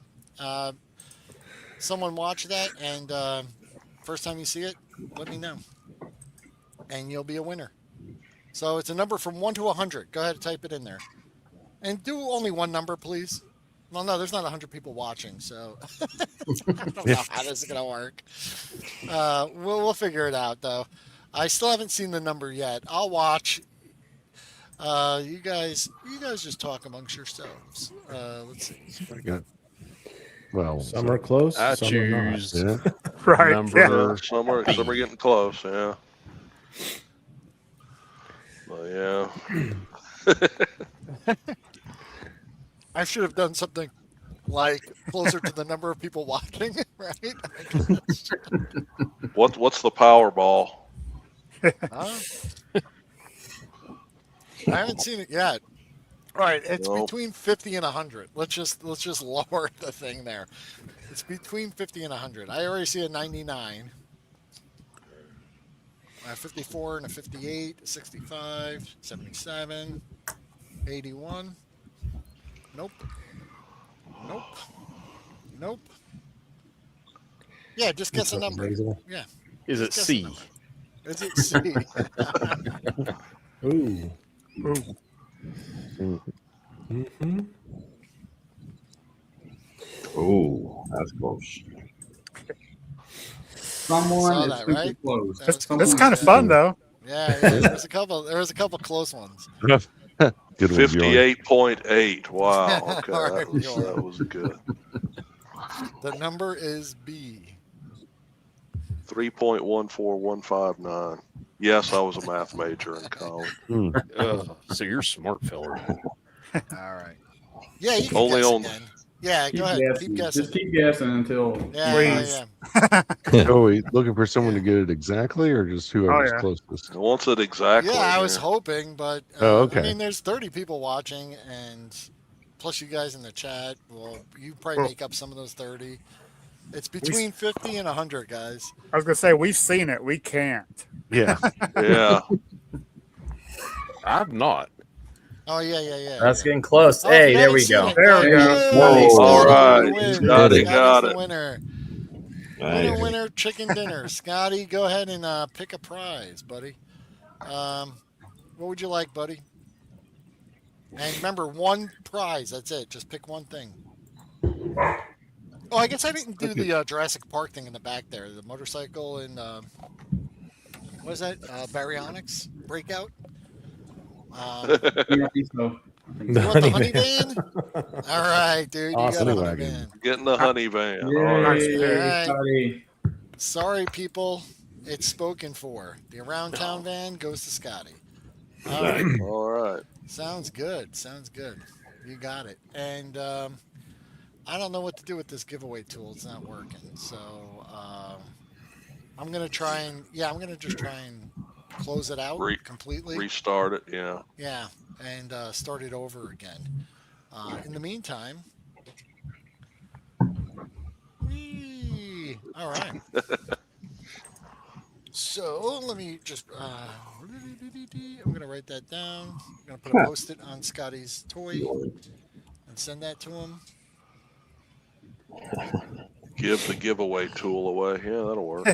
Someone watch that, and first time you see it, let me know, and you'll be a winner. So it's a number from 1 to 100. Go ahead and type it in there, and do only one number, please. Well, no, there's not 100 people watching, so I don't know how this is gonna work. We'll figure it out, though. I still haven't seen the number yet. I'll watch. You guys just talk amongst yourselves. Let's see. I got, well, Some are close. I some are not. choose yeah. Right. number. Yeah. Some are getting close. Yeah. But yeah. I should have done something like closer to the number of people watching, right? What's the Powerball? Huh? I haven't seen it yet. All right, it's No. between 50 and 100. Let's just lower the thing there. It's between 50 and 100. I already see a 99. A 54 and a 58, a 65, 77, 81. Nope. Yeah, just guess a number. Basil. Yeah. Is it Guess a C? number. Is it C? Ooh. Mm. Mm-hmm. Oh, that's close. Someone Saw is that, super right? close. That was That's Someone kind of said- fun, though. Yeah, there was a couple close ones. Good one, Bjorn. 58.8. Wow. Okay, All right, that was good. The number is B. 3.14159. Yes, I was a math major in college. So you're a smart fella. All right. Yeah, you can Only guess on- again. Yeah, Keep go ahead. guessing. Keep guessing. Just keep guessing until. Yeah, Please. yeah. Oh, are you looking for someone to get it exactly, or just whoever's yeah. closest? It wants it exactly. Yeah, I was yeah. hoping, but Oh, okay. I mean, there's 30 people watching, and plus you guys in the chat. Well, you probably make up some of those 30. It's between 50 and 100, guys. I was gonna say we've seen it. We can't. Yeah. Yeah. I've not. Oh yeah. That's getting close. Oh, hey, if you there haven't we seen go. it, There we go. Yay, Whoa. All Scotty right. wins. Scotty Scotty's got the it. winner. Nice. Winner, chicken dinner. Scotty, go ahead and pick a prize, buddy. What would you like, buddy? And remember, one prize. That's it. Just pick one thing. Oh, I guess I didn't do the Jurassic Park thing in the back there. The motorcycle and what is that? Baryonyx Breakout. I think so. You want the honey van? All right, dude. You Awesome. got a honey Wagon. van. Getting the honey van. Yay, All right. Alright. Scotty. Sorry, people. It's spoken for. The Around Town van goes to Scotty. All right. All right. Sounds good. Sounds good. You got it. And I don't know what to do with this giveaway tool. It's not working. So I'm going to try and, I'm going to just try and close it out completely. Restart it. Yeah. Yeah. And start it over again. In the meantime, all right. So let me just, I'm going to write that down. I'm going to put a post-it on Scotty's toy and send that to him. Give the giveaway tool away. Yeah, that'll work.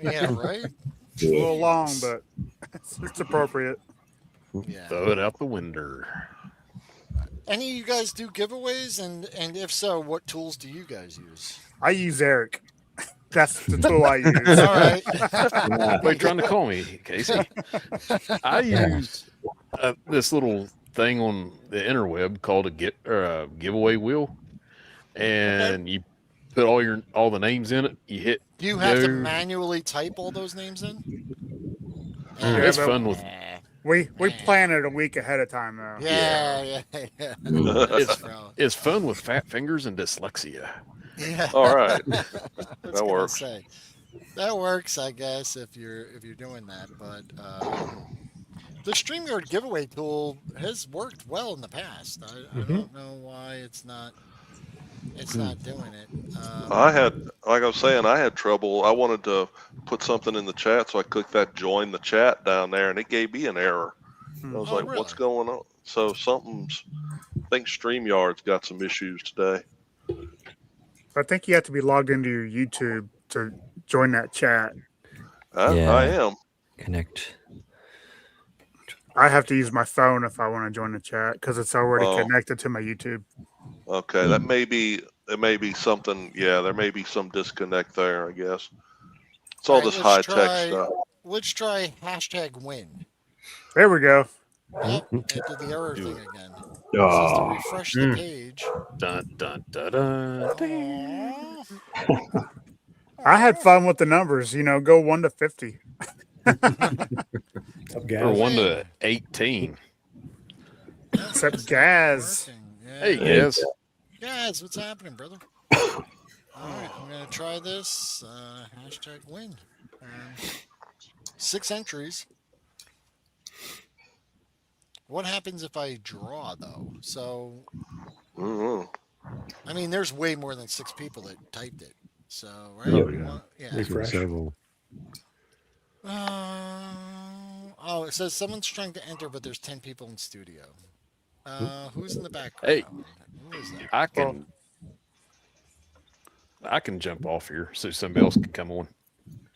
Yeah, right? It's a little long, but it's appropriate. Yeah. Throw it out the window. Any of you guys do giveaways? And if so, what tools do you guys use? I use Eric. That's the tool I use. All right. What are you trying to call me, Casey? I use this little thing on the interweb called a giveaway wheel, and you put all the names in it. You hit. Do you have to go. manually type all those names in? It's fun with. We plan it a week ahead of time though. Yeah. It's fun with fat fingers and dyslexia. Yeah. All right. That works. That works, I guess, if you're doing that. But the StreamYard giveaway tool has worked well in the past. I don't know why it's not doing it. I had, like I was saying, I had trouble. I wanted to put something in the chat, so I clicked that join the chat down there, and it gave me an error. I was like, really? what's going on? So I think StreamYard's got some issues today. I think you have to be logged into your YouTube to join that chat. I am. Connect. I have to use my phone if I want to join the chat because it's already connected to my YouTube. Okay, it may be something. Yeah, there may be some disconnect there, I guess. It's all this high tech stuff. Let's try #win. There we go. Yep, it did the error thing again. Oh. To refresh the page. Dun dun dun dun. I had fun with the numbers. Go 1 to 50. Or 1 to 18. Except Gaz. Yeah. Hey, Gaz. Gaz, what's happening, brother? All right, I'm gonna try this. #win. 6 entries. What happens if I draw though? So, I mean, there's way more than 6 people that typed it. So, right? Oh, yeah. Yeah. There's several. It says someone's trying to enter, but there's 10 people in studio. Who's in the background? Hey, Who is that? I can jump off here so somebody else can come on.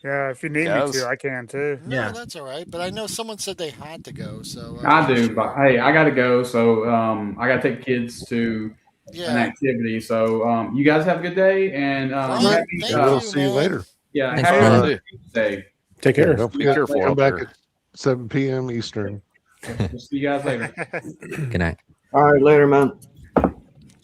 Yeah, if you need Gaz? me to, I can too. No, that's all right. But I know someone said they had to go, so I do, but hey, I got to go. So I got to take kids to an activity. So you guys have a good day, and We'll see you later. Yeah, Thanks, have Brian. a good day. Take Yeah, care. don't Be forget to careful come out back there. at 7 p.m. Eastern. We'll see you guys later. Good night. All right, later, man.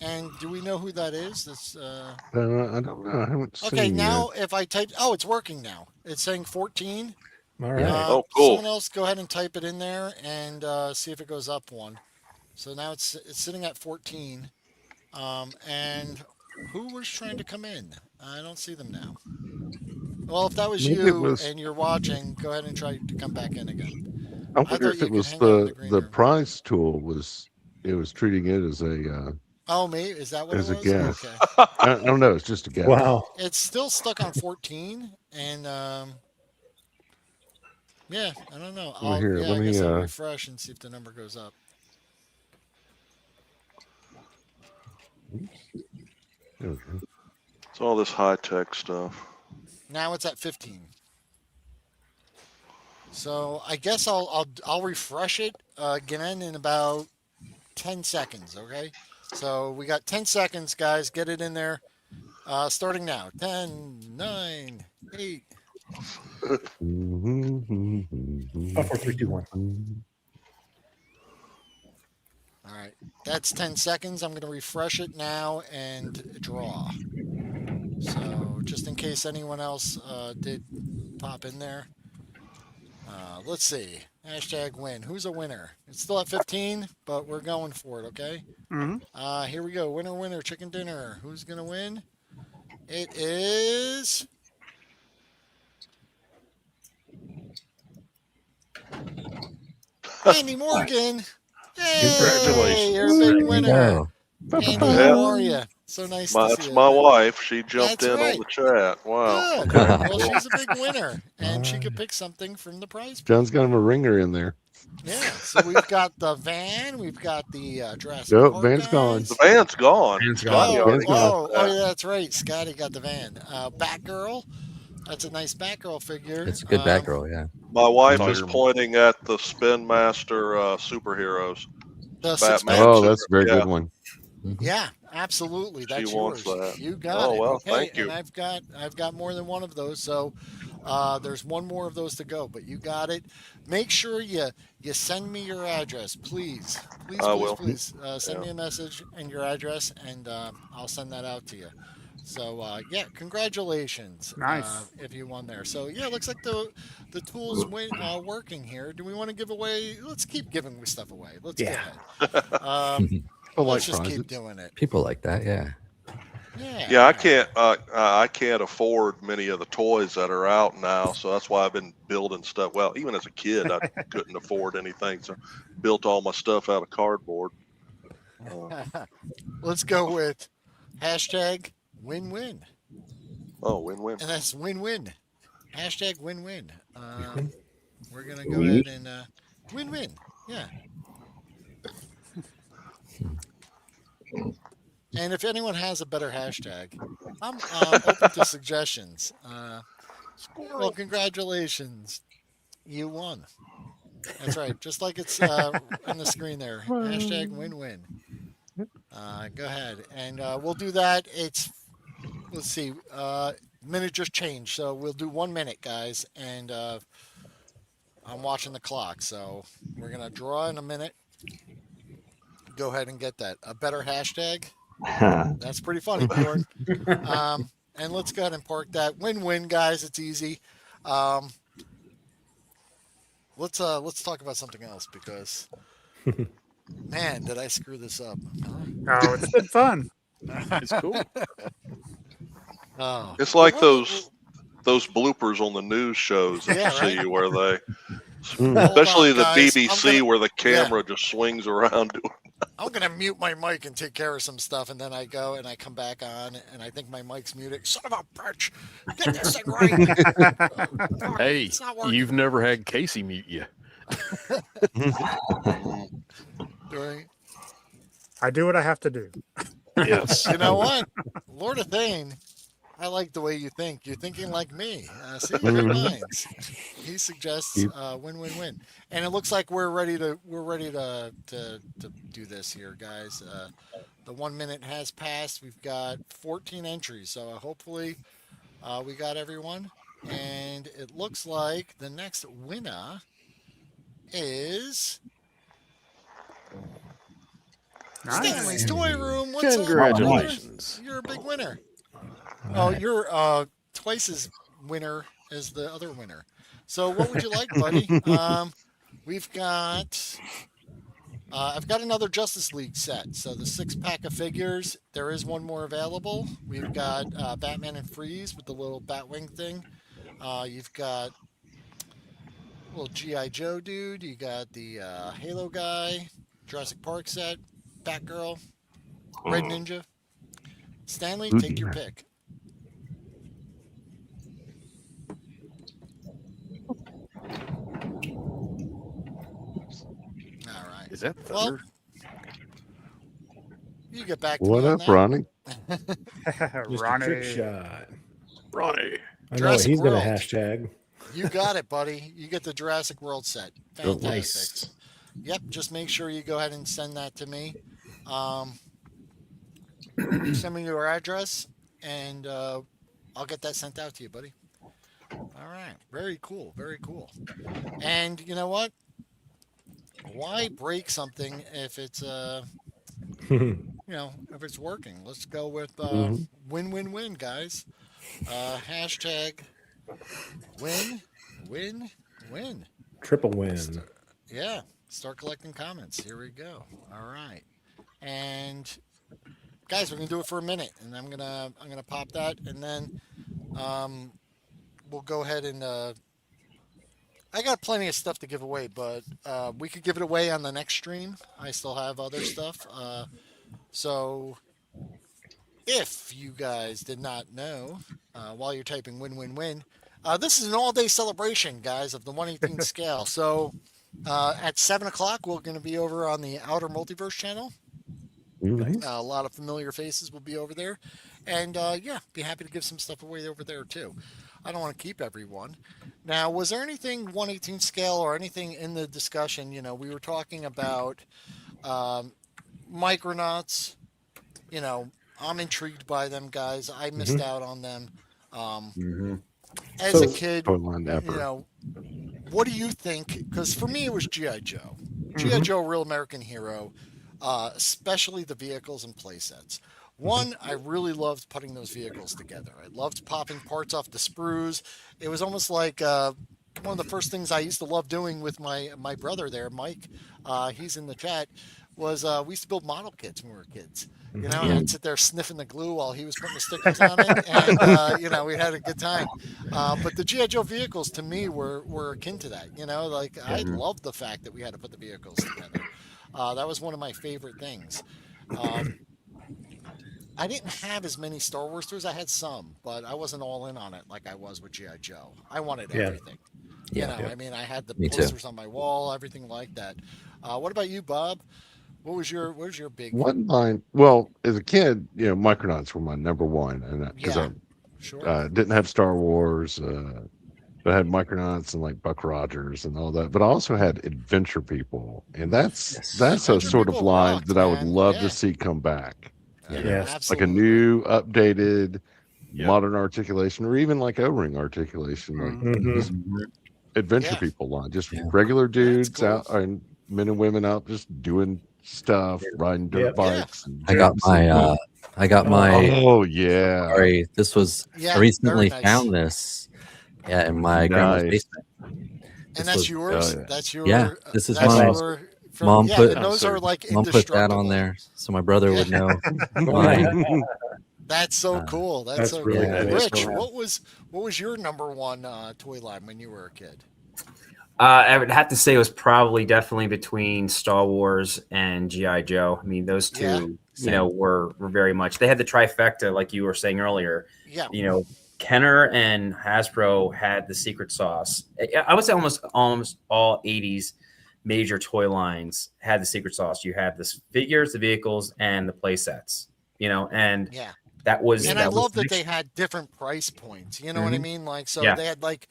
And do we know who that is? This. I don't know. I haven't seen Okay, yet. now if I type, it's working now. It's saying 14. All right. Oh, cool. Someone else go ahead and type it in there and see if it goes up one. So now it's sitting at 14. And who was trying to come in? I don't see them now. Well, if that was Maybe you it was- and you're watching, go ahead and try to come back in again. I wonder thought if you it could was hang out in the the green room. prize tool was treating it as a Oh, me? Is that what As it a was? guess. Okay. I don't know. It's just a guess. Wow. It's still stuck on 14, and yeah, I don't know. Well, here, Yeah, let I me. guess I'll refresh and see if the number goes up. There we go. It's all this high tech stuff. Now it's at 15. So I guess I'll refresh it again in about 10 seconds. Okay. So we got 10 seconds, guys. Get it in there. Starting now. 10, 9, 8. 5, 4, 3, 2, 1. All right. That's 10 seconds. I'm going to refresh it now and draw. So just in case anyone else did pop in there. Let's see. Hashtag win. Who's a winner? It's still at 15, but we're going for it, okay? Mm-hmm. Here we go. Winner, winner, chicken dinner. Who's going to win? It is... Andy Morgan. Hey, Congratulations. you're a big winner. Andy, how are you? So nice to see That's you. my wife. She jumped That's in right. on the chat. Wow. Good. Well, she's a big winner, and she could pick something from the prize pool. John's got him a ringer in there. Yeah. So we've got the van. We've got the Jurassic Nope, Park van's guys. gone. The van's gone. Van's Scotty Oh, already oh, got that. yeah, that's right. Scotty got the van. Batgirl. That's a nice Batgirl figure. It's a good Batgirl, yeah. My wife is Tiger- pointing at the Spin Master superheroes. The Batman. six-pack. Oh, that's a very Yeah. good one. Yeah, absolutely. That's She wants yours. that. You got Oh, it. well, Okay, thank you. and I've got more than one of those. So there's one more of those to go, but you got it. Make sure you send me your address, please. Please, I please, will. please. Send Yeah. me a message and your address, and I'll send that out to you. So yeah, congratulations. Nice. If you won there. So yeah, it looks like the tool's working here. Do we want to give away? Let's keep giving stuff away. Let's go ahead. People like Let's just prizes. keep doing it. People like that, yeah. Yeah. Yeah, I can't afford many of the toys that are out now, so that's why I've been building stuff. Well, even as a kid, I couldn't afford anything, so built all my stuff out of cardboard. Let's go with hashtag win-win. Oh, win-win. And that's win-win. Hashtag win-win. We're going to go ahead and win-win. Yeah. And if anyone has a better hashtag, I'm open to suggestions. Well, congratulations. You won. That's right. Just like it's on the screen there. Hashtag win-win. Go ahead. And we'll do that. Let's see. Minute just changed. So we'll do 1 minute, guys. And I'm watching the clock. So we're going to draw in a minute. Go ahead and get that. A better hashtag. That's pretty funny, Bjorn. And let's go ahead and park that. Win-win, guys. It's easy. Let's talk about something else because, man, did I screw this up? No, it's been fun. It's cool. Oh, It's like those bloopers on the news shows that Yeah, you see where they, Hold especially on, the guys. BBC, where the camera just swings around. I'm gonna mute my mic and take care of some stuff, and then I go and I come back on, and I think my mic's muted. Son of a bitch! Get this thing right. Hey, It's not working. you've never had Casey mute you. Right. I do what I have to do. Yes. You know what, Lord of Thane, I like the way you think. You're thinking like me. See, good minds. He suggests win-win-win, and it looks like we're ready to do this here, guys. The 1 minute has passed. We've got 14 entries, so hopefully we got everyone. And it looks like the next winner is Nice. Stanley's Toy Room. What's up, Congratulations. brother? You're a big winner. Oh, you're twice as winner as the other winner. So what would you like, buddy? We've got I've got another Justice League set. So the 6-pack of figures, there is one more available. We've got Batman and Freeze with the little Batwing thing. You've got little G.I. Joe dude. You got the Halo guy, Jurassic Park set, Batgirl. Red Ninja. Stanley, Ooh, take your dear. pick. All right. Is that Well, Thunder? you get back to What me on up, that. Ronnie? Just a Ronnie. trick shot. Ronnie. I know what Jurassic he's going to World. hashtag. You got it, buddy. You get the Jurassic World set. Fantastic. Nice. Yep. Just make sure you go ahead and send that to me. Send me your address, and I'll get that sent out to you, buddy. All right. Very cool. Very cool. And you know what? Why break something if it's if it's working? Let's go with win-win-win, guys. Hashtag win-win-win. Triple win. Yeah. Start collecting comments. Here we go. All right. And guys, we're gonna do it for a minute, and I'm gonna pop that, and then we'll go ahead and I got plenty of stuff to give away, but we could give it away on the next stream. I still have other stuff. So if you guys did not know, while you're typing win-win-win, this is an all-day celebration, guys, of the 1/18 scale. So at 7 o'clock, we're going to be over on the Outer Multiverse channel. A lot of familiar faces will be over there. And be happy to give some stuff away over there, too. I don't want to keep everyone. Now, was there anything 1/18 scale or anything in the discussion? We were talking about Micronauts. I'm intrigued by them, guys. I missed out on them. As a kid, what do you think? Because for me, it was G.I. Joe. G.I. Joe, Real American Hero, especially the vehicles and playsets. One, I really loved putting those vehicles together. I loved popping parts off the sprues. It was almost like one of the first things I used to love doing with my brother there, Mike. He's in the chat. Was we used to build model kits when we were kids. I'd sit there sniffing the glue while he was putting the stickers on it, and we had a good time. But the G.I. Joe vehicles to me were akin to that. I loved the fact that we had to put the vehicles together. That was one of my favorite things. I didn't have as many Star Wars toys. I had some, but I wasn't all in on it like I was with G.I. Joe. I wanted everything. I mean, I had the posters on my wall, everything like that. What about you, Bob? What was your big one line? Well, as a kid, Micronauts were my number one, and because I didn't have Star Wars, but I had Micronauts and like Buck Rogers and all that. But I also had Adventure People, and that's a sort of line that I would love to see come back. Like a new, updated, modern articulation, or even like O-ring articulation, like just Adventure People line, just regular dudes out, and men and women out just doing stuff, riding dirt bikes. And I got my. Oh yeah. Sorry, this was. I recently found this. In my grandma's basement. And that's yours. That's your. Yeah, this is mine. Mom put that on there, so my brother would know. That's so cool. That's so really cool. cool. Rich, what was your number one toy line when you were a kid? I would have to say it was definitely between Star Wars and G.I. Joe. I mean, those two, were very much. They had the trifecta, like you were saying earlier. Yeah. Kenner and Hasbro had the secret sauce. I would say almost all 80s major toy lines had the secret sauce. You had the figures, the vehicles, and the play sets. And that was. And I love that they had different price points. You know what I mean? Like, so they had like,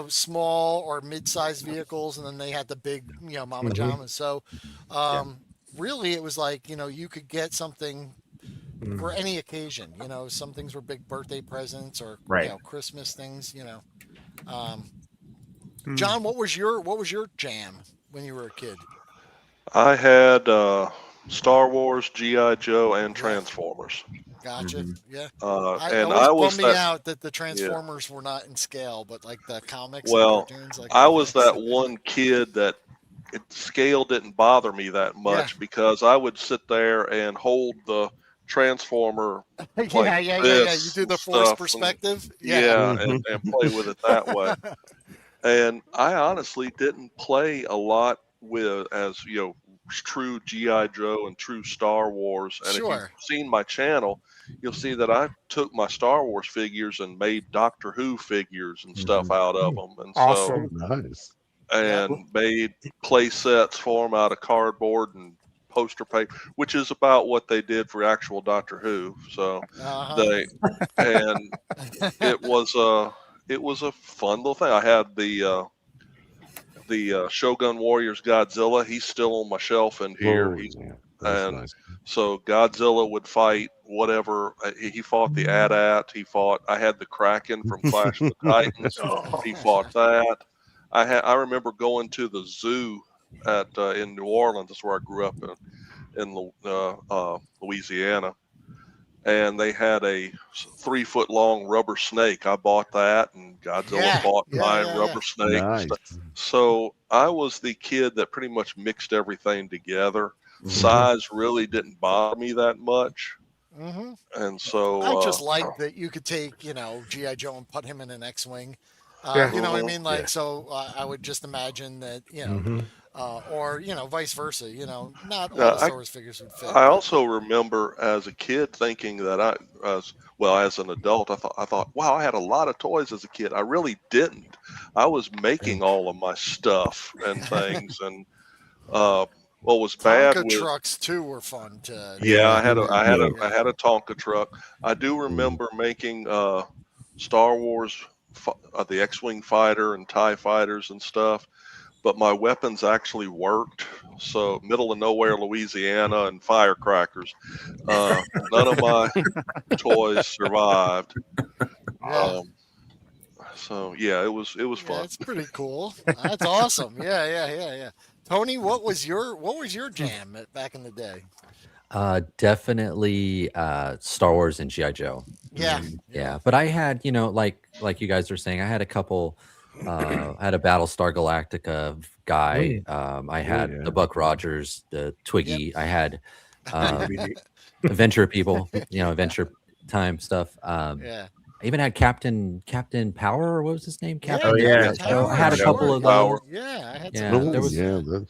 small or mid-sized vehicles, and then they had the big, Mama Jamas. So, really, it was like, you could get something for any occasion. Some things were big birthday presents or Christmas things. John, what was your jam when you were a kid? I had Star Wars, G.I. Joe, and Transformers. Gotcha. Yeah. And I was bummed me out that the Transformers were not in scale, but like the comics. Well, and cartoons, like I was that one kid that scale didn't bother me that much because I would sit there and hold the Transformer. You do the force perspective. And play with it that way. And I honestly didn't play a lot with, as true GI Joe and true Star Wars. And if Sure. you've seen my channel, you'll see that I took my Star Wars figures and made Doctor Who figures and stuff out of them, and Awesome. Nice. and made play sets for them out of cardboard and poster paper, which is about what they did for actual Doctor Who. So they and it was a fun little thing. I had the Shogun Warriors Godzilla. He's still on my shelf in here. And nice. so Godzilla would fight whatever. He fought the AT-AT. I had the Kraken from Clash of the Titans. He fought that. I remember going to the zoo in New Orleans. That's where I grew up in Louisiana. And they had a 3-foot long rubber snake. I bought that, and Godzilla bought my rubber snake. Nice. So I was the kid that pretty much mixed everything together. Size really didn't bother me that much. And so I just like that you could take, G.I. Joe and put him in an X-Wing. You know what I mean? So I would just imagine that, or vice versa. Not all the Star Wars figures would fit. I also remember as a kid thinking that as an adult, I thought, wow, I had a lot of toys as a kid. I really didn't. I was making all of my stuff and things, and what was bad Tonka was trucks too were fun to. Yeah, I had a Tonka truck. I do remember making Star Wars, the X-wing fighter and TIE fighters and stuff. But my weapons actually worked. So middle of nowhere, Louisiana, and firecrackers. None of my toys survived. So yeah, it was fun. That's pretty cool. That's awesome. Yeah. Tony, what was your jam back in the day? Definitely Star Wars and GI Joe. Yeah. But I had, like you guys were saying, I had a couple. I had a Battlestar Galactica guy. I had the Buck Rogers, the Twiggy. I had Adventure People, Adventure Time stuff. I even had Captain Power, or what was his name? Captain. So I had a couple of those. I had some. There was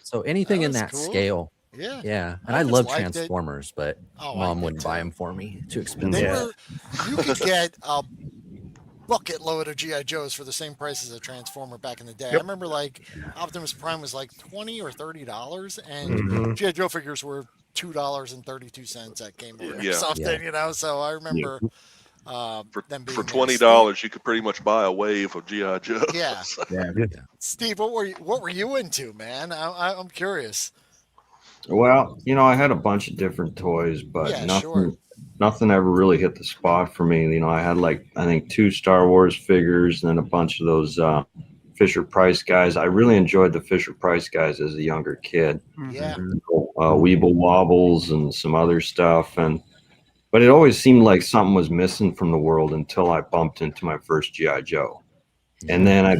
so anything in that scale. Yeah. And I love Transformers, but Mom wouldn't buy them for me. Too expensive. You could get a bucket load of GI Joes for the same price as a Transformer back in the day. I remember Optimus Prime was like $20 or $30, and GI Joe figures were $2.32 at Kmart or something. So I remember them being for $20 you could pretty much buy a wave of GI Joe. Steve, what were you into, man? I'm curious. Well, I had a bunch of different toys, but nothing ever really hit the spot for me. I had I think 2 Star Wars figures and then a bunch of those Fisher Price guys. I really enjoyed the Fisher Price guys as a younger kid. Weeble Wobbles and some other stuff, but it always seemed like something was missing from the world until I bumped into my first GI Joe, and then I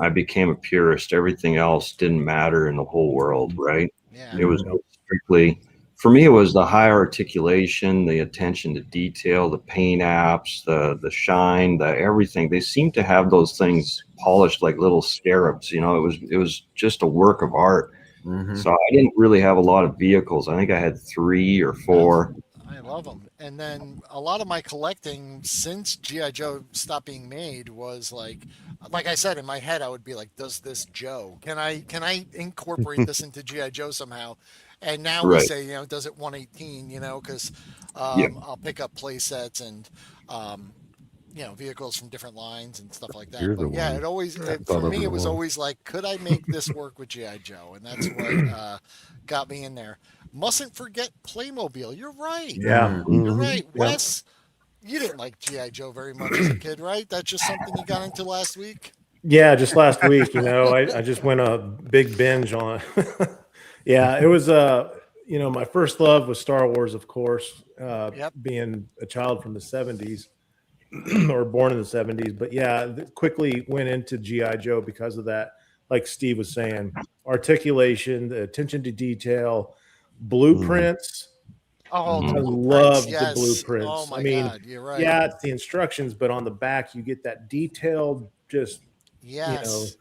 became a purist. Everything else didn't matter in the whole world, right? It was strictly, for me, it was the high articulation, the attention to detail, the paint apps, the shine, the everything. They seemed to have those things polished like little scarabs. It was just a work of art. So I didn't really have a lot of vehicles. I think I had 3 or 4. I love them. And then a lot of my collecting since GI Joe stopped being made was like I said, in my head I would be like, does this Joe? Can I incorporate this into GI Joe somehow? And now we say, does it 118? Because I'll pick up play sets and vehicles from different lines and stuff like that. It always for me it was always like, could I make this work with GI Joe? And that's what got me in there. Mustn't forget Playmobil. You're right. Yeah. You're right. Wes, you didn't like G.I. Joe very much as a kid, right? That's just something you got into last week? Yeah, just last week, I just went a big binge on it. It was, my first love was Star Wars, of course, being a child from the 70s or born in the 70s. But quickly went into G.I. Joe because of that. Like Steve was saying, articulation, the attention to detail, blueprints. I love the blueprints. Oh my God, you're right. Yeah, it's the instructions, but on the back you get that detailed. Just yes.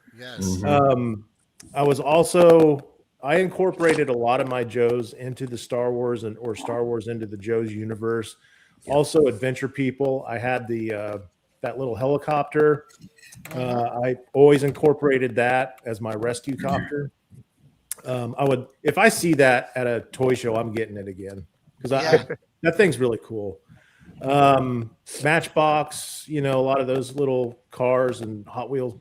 I was also I incorporated a lot of my Joes into the Star Wars or Star Wars into the Joe's universe. Yeah. Also, Adventure People. I had the that little helicopter. I always incorporated that as my rescue copter. I would, if I see that at a toy show, I'm getting it again because that thing's really cool. Matchbox, you know, a lot of those little cars and Hot Wheels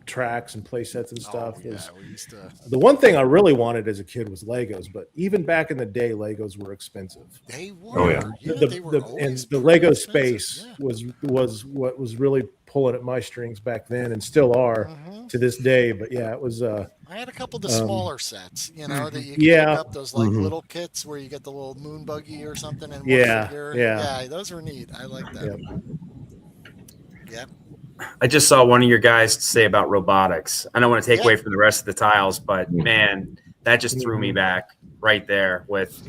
tracks and play sets and stuff. We used to... The one thing I really wanted as a kid was Legos, but even back in the day, Legos were expensive. They were. The Lego space was what was really pulling at my strings back then, and still are to this day. But yeah, it was. I had a couple of the smaller sets, you know, that you could pick up those like little kits where you get the little moon buggy or something. And yeah, those were neat. I like that. Yeah. I just saw one of your guys say about robotics. I don't want to take away from the rest of the tiles, but man, that just threw me back right there with,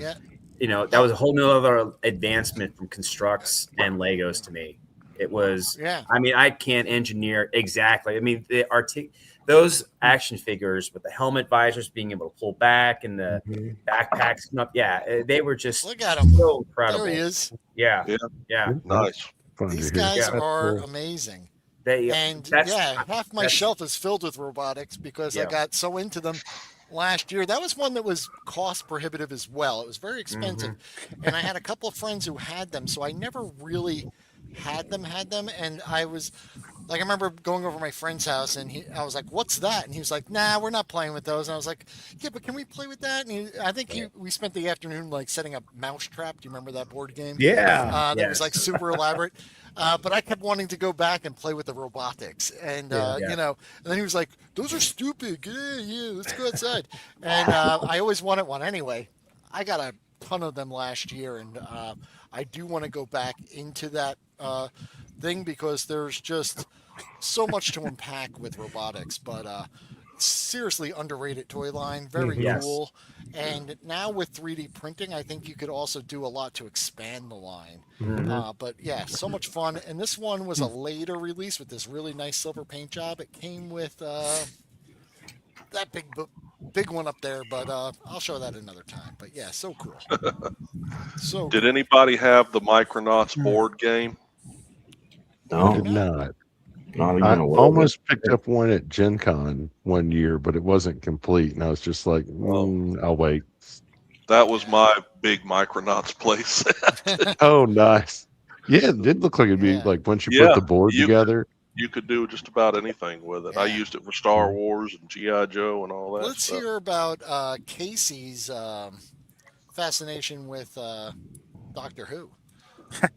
you know, that was a whole new other advancement from constructs and Legos to me. It was, I mean, I can't engineer exactly. I mean, those action figures with the helmet visors being able to pull back and the backpacks come up. Yeah, they were just look at him. So incredible. There he is. Yeah. Nice. These guys are amazing. Half my shelf is filled with robotics because I got so into them last year. That was one that was cost prohibitive as well. It was very expensive. And I had a couple of friends who had them, so I never really had them. And I was like, I remember going over to my friend's house and I was like, what's that? And he was like, nah, we're not playing with those. And I was like, yeah, but can we play with that? And I think we spent the afternoon like setting up Mousetrap. Do you remember that board game? Yeah. That was like super elaborate. But I kept wanting to go back and play with the robotics. And, you know, and then he was like, those are stupid. Yeah, let's go outside. And I always wanted one anyway. I got a ton of them last year. And I do want to go back into that thing because there's just so much to unpack with robotics. But seriously underrated toy line. Very cool. And now with 3D printing, I think you could also do a lot to expand the line. But yeah, so much fun. And this one was a later release with this really nice silver paint job. It came with that big one up there, but I'll show that another time. But yeah, so cool. So did anybody have the Micronauts board game? No, I did not. I almost picked up one at Gen Con one year, but it wasn't complete. And I was just like, I'll wait. That was my big Micronauts place. Oh, nice. Yeah, it did look like it'd be like once you put the board together. You could do just about anything with it. I used it for Star Wars and G.I. Joe and all that. Let's hear about Casey's fascination with Doctor Who. I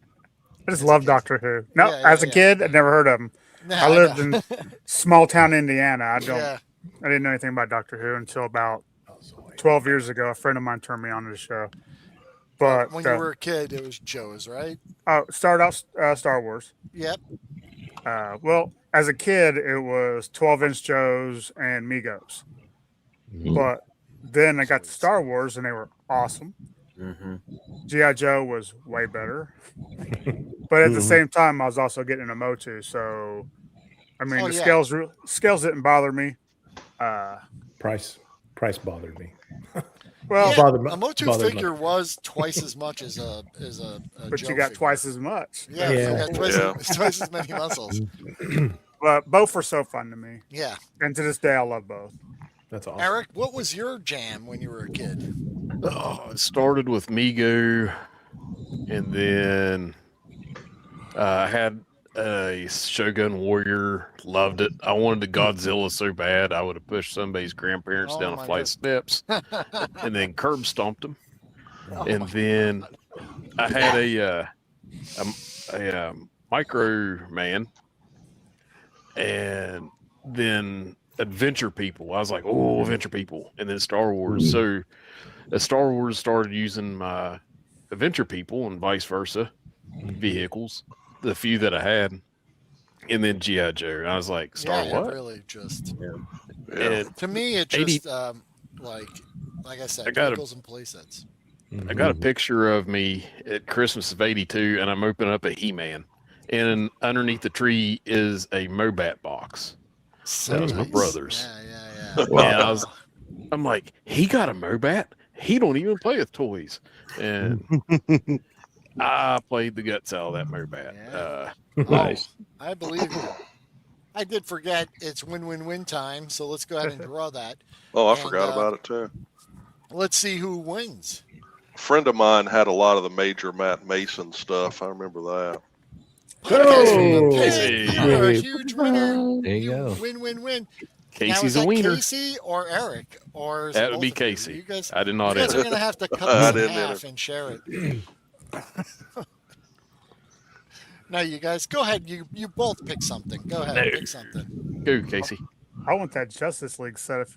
just love Doctor Who. No, as a kid, I'd never heard of him. No, I lived in small town Indiana. I didn't know anything about Doctor Who until about 12 years ago. A friend of mine turned me on to the show. But when you were a kid, it was Joe's, right? Oh, started out Star Wars. Yep. Well, as a kid, it was 12-inch Joes and Migos. But then I got to Star Wars, and they were awesome. G.I. Joe was way better. But at the same time, I was also getting a Motu. So, I mean, the scales didn't bother me. Price bothered me. Well, a Motu figure was twice as much as a but Joe you got figure. Twice as much. Yeah, you got twice as many muscles. But both were so fun to me. Yeah. And to this day, I love both. That's awesome. Eric, what was your jam when you were a kid? Oh, it started with Mego, and then I had a Shogun Warrior. Loved it. I wanted the Godzilla so bad I would have pushed somebody's grandparents down a flight of steps, and then curb stomped them. And then I had a Micro Man, and then Adventure People. I was like, oh, Adventure People, and then Star Wars. So Star Wars started using my Adventure People and vice versa vehicles, the few that I had, and then G.I. Joe. I was like, what? Really just. To me, it just like I said, vehicles and play sets. I got a picture of me at Christmas of '82, and I'm opening up a He-Man, and underneath the tree is a Mobat box. So that was my brother's. Yeah. Wow. I'm like, he got a Mobat. He don't even play with toys, and I played the guts out of that Mobat. Yeah. Nice. I believe you. I did forget it's win-win-win time, so let's go ahead and draw that. Oh, I And, forgot about it too. Let's see who wins. A friend of mine had a lot of the major Matt Mason stuff. I remember that. Podcast from the Oh, pit. Casey. You're a huge winner. There you go. Win-win-win. Casey's now, is a that wiener. Casey or Eric? Or is That it would be both of you? Casey. You guys, I did you not guys are enter. going to have to cut I this in didn't half enter. and share it. No, you guys, go ahead. You both pick something. Go ahead, No. pick something. Go, Casey. I want that Justice League set.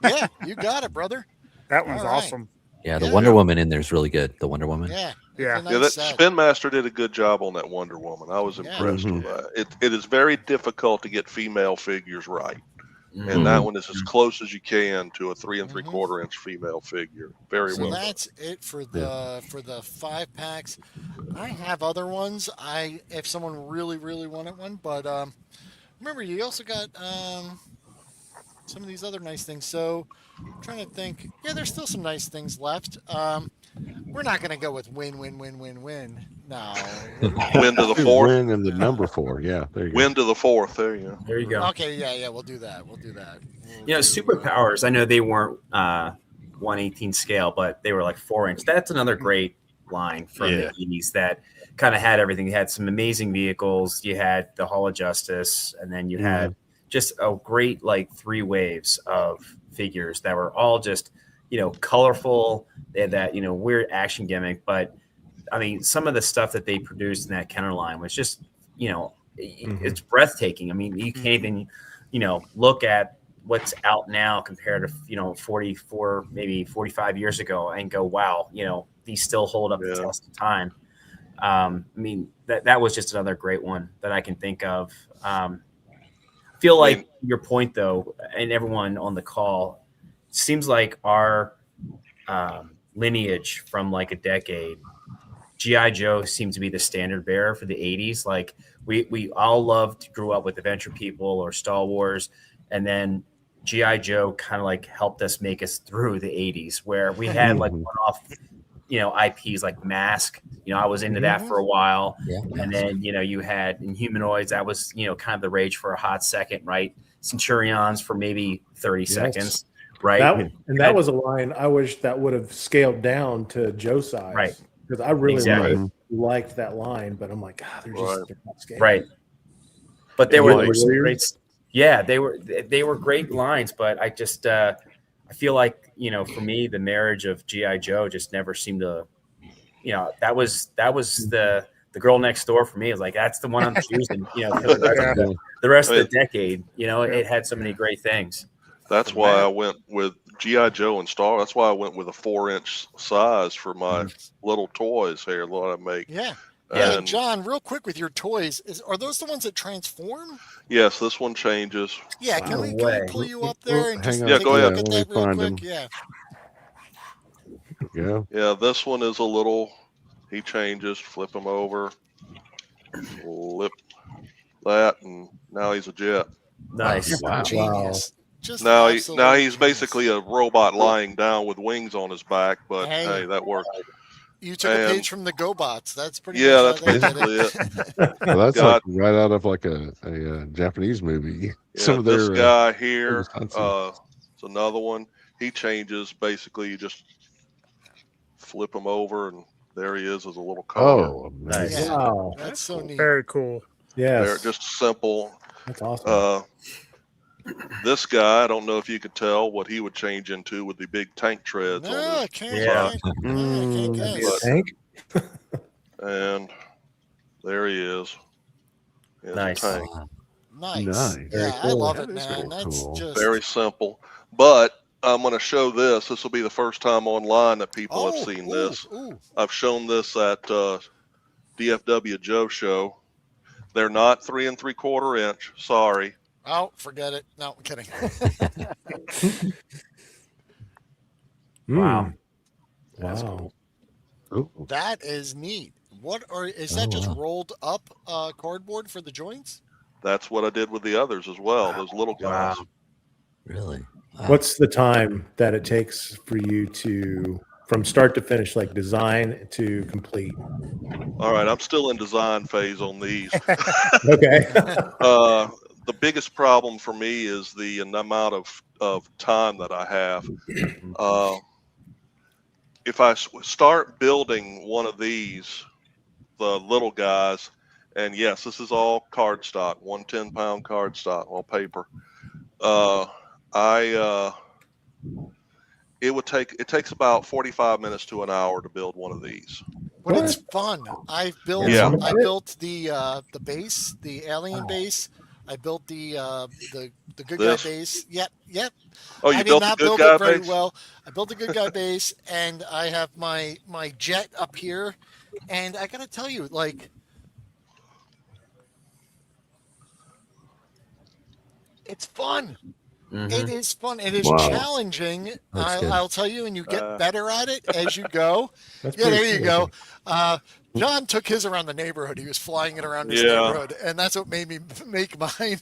Yeah, you got it, brother. That one's All right. awesome. Yeah, the Yeah. Wonder Woman in there is really good. The Wonder Woman. Yeah. Yeah. It's a Yeah, nice that set. Spin Master did a good job on that Wonder Woman. I was Yeah. impressed with that. It is very difficult to get female figures right. And that one is as close as you can to a 3 3/4 inch female figure. Very So well done. that's it for the 5 packs. I have other ones. If someone really wanted one, but remember you also got some of these other nice things. So I'm trying to think. Yeah, there's still some nice things left. We're not going to go with win. No. Win to the Two fourth. win and the number 4. Yeah, there you go. Win to the fourth. There you go. There you go. Okay, yeah, we'll do that. You know, superpowers. I know they weren't 1/18 scale, but they were like 4-inch. That's another great line from the 80s that kind of had everything. You had some amazing vehicles. You had the Hall of Justice, and then you had just a great like 3 waves of figures that were all just, you know, colorful. They had that, you know, weird action gimmick, but I mean, some of the stuff that they produced in that Kenner line was just, you know, it's breathtaking. I mean, you can't even, you know, look at what's out now compared to, you know, 44, maybe 45 years ago and go, wow, you know, these still hold up the test of time. I mean, that was just another great one that I can think of. Feel like your point though, and everyone on the call, seems like our lineage from like a decade, G.I. Joe seemed to be the standard bearer for the 80s. Like we all grew up with Adventure People or Star Wars, and then G.I. Joe kind of like helped us make us through the 80s where we had like one-off, you know, IPs like Mask. You know, I was into that for a while. Yeah. And then, you know, you had Inhumanoids. That was, you know, kind of the rage for a hot second, right? Centurions for maybe 30 seconds, right? That was a line I wish that would have scaled down to Joe size. Right. Because I really liked that line, but I'm like, God, they're not scaling. Right. But they were great. Yeah, they were great lines, but I just I feel like, you know, for me, the marriage of G.I. Joe just never seemed to, you know, that was the girl next door for me. Is like, that's the one I'm choosing, you know, for the rest of the decade. You know, it had so many great things. That's why I went with G.I. Joe and Star. That's why I went with a 4-inch size for my little toys here that I make. Yeah. And hey, John, real quick with your toys, are those the ones that transform? Yes, this one changes. Yeah, can we pull you up there and just go ahead. Look at that real quick? Yeah. Yeah, this one is a little. He changes. Flip him over. Flip that, and now he's a jet. Nice. Wow. Genius. Just now he's basically a robot lying down with wings on his back, but hey that worked. You took a page from the GoBots. That's pretty. That's basically it. Well, that's like right out of like a Japanese movie. Yeah, this guy here, it's another one. He changes. Basically, you just flip him over, and there he is as a little car. Oh, nice! Yeah, wow, that's so neat. Very cool. Yeah, they're just simple. That's awesome. This guy, I don't know if you could tell what he would change into with the big tank treads. No, I can't. Yeah. I can't guess. Tank. And there he is. Nice. Nice. Yeah, I love it, man. That's just very simple. But I'm going to show this. This will be the first time online that people have seen this. I've shown this at DFW Joe show. They're not 3 3/4 inch. Sorry. Oh, forget it. No, I'm kidding. Wow. That's cool. That is neat. Is that just rolled up cardboard for the joints? That's what I did with the others as well. Those little guys. Really? What's the time that it takes for you to, from start to finish, like design to complete? All right, I'm still in design phase on these. Okay. The biggest problem for me is the amount of time that I have. If I start building one of these, the little guys, and yes, this is all cardstock, 110-pound cardstock, all paper. It takes about 45 minutes to an hour to build one of these. But it's fun. I built the base, the alien base. I built the good guy base. Yep. Oh, you I built did not the good build guy it very base? well. I built the good guy base, and I have my jet up here. And I gotta tell you, like, it's fun. It is fun. It is challenging. I'll tell you, and you get better at it as you go. There you go. John took his around the neighborhood. He was flying it around his neighborhood, and that's what made me make mine.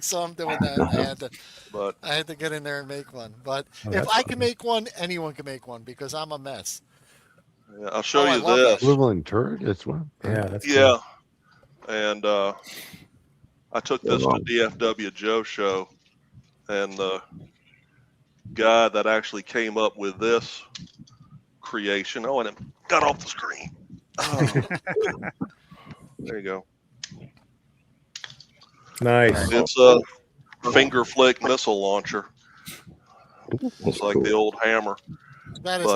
So I'm doing that. I had to get in there and make one. But if I can make one, anyone can make one because I'm a mess. Yeah, I'll show you this. Swiveling turret as well. Yeah, that's cool. And I took this to DFW Joe show, and the guy that actually came up with this creation, and it got off the screen. Oh. There you go. Nice. It's a finger flick missile launcher. It's like the old hammer. That is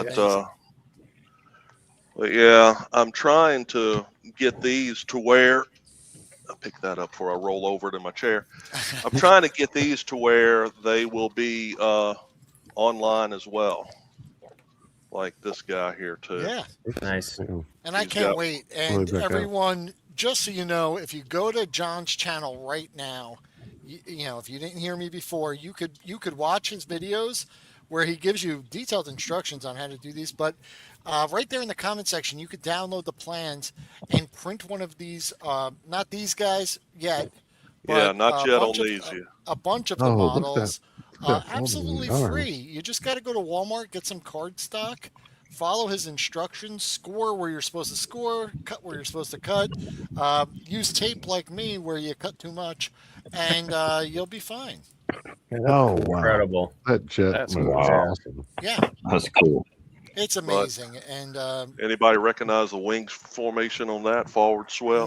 but yeah, I'm trying to get these to where I'll pick that up before I roll over it in my chair. I'm trying to get these to where they will be online as well, like this guy here too. Yeah, nice. And I can't wait. And everyone, just so you know, if you go to John's channel right now, you know, if you didn't hear me before, you could watch his videos where he gives you detailed instructions on how to do these. But right there in the comment section, you could download the plans and print one of these. Not these guys yet. But not yet on these yet. A bunch of the models, absolutely free. You just got to go to Walmart, get some cardstock, follow his instructions, score where you're supposed to score, cut where you're supposed to cut, use tape like me where you cut too much, and you'll be fine. Oh, wow. Incredible. That jet was awesome. Yeah. That's cool. It's amazing. And anybody recognize the wings formation on that forward swell?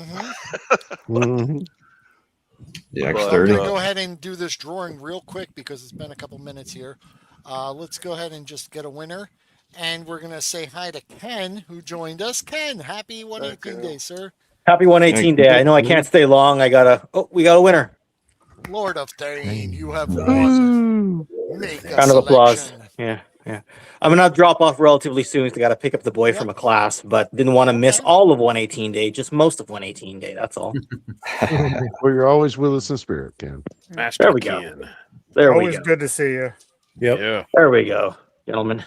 The I'm X30. going to go ahead and do this drawing real quick because it's been a couple minutes here. Let's go ahead and just get a winner. And we're going to say hi to Ken, who joined us. Ken, happy 118 day, sir. Happy 118 day. I know I can't stay long. We got a winner. Lord of Dane, you have won. Make a Round of applause. selection. Yeah. I'm gonna drop off relatively soon. So I got to pick up the boy from a class, but didn't want to miss all of 118 day, just most of 118 day. That's all. Well, you're always with us in spirit, Ken. Master There we Ken. go. There we Always go. good to see you. Yep. Yeah. There we go, gentlemen.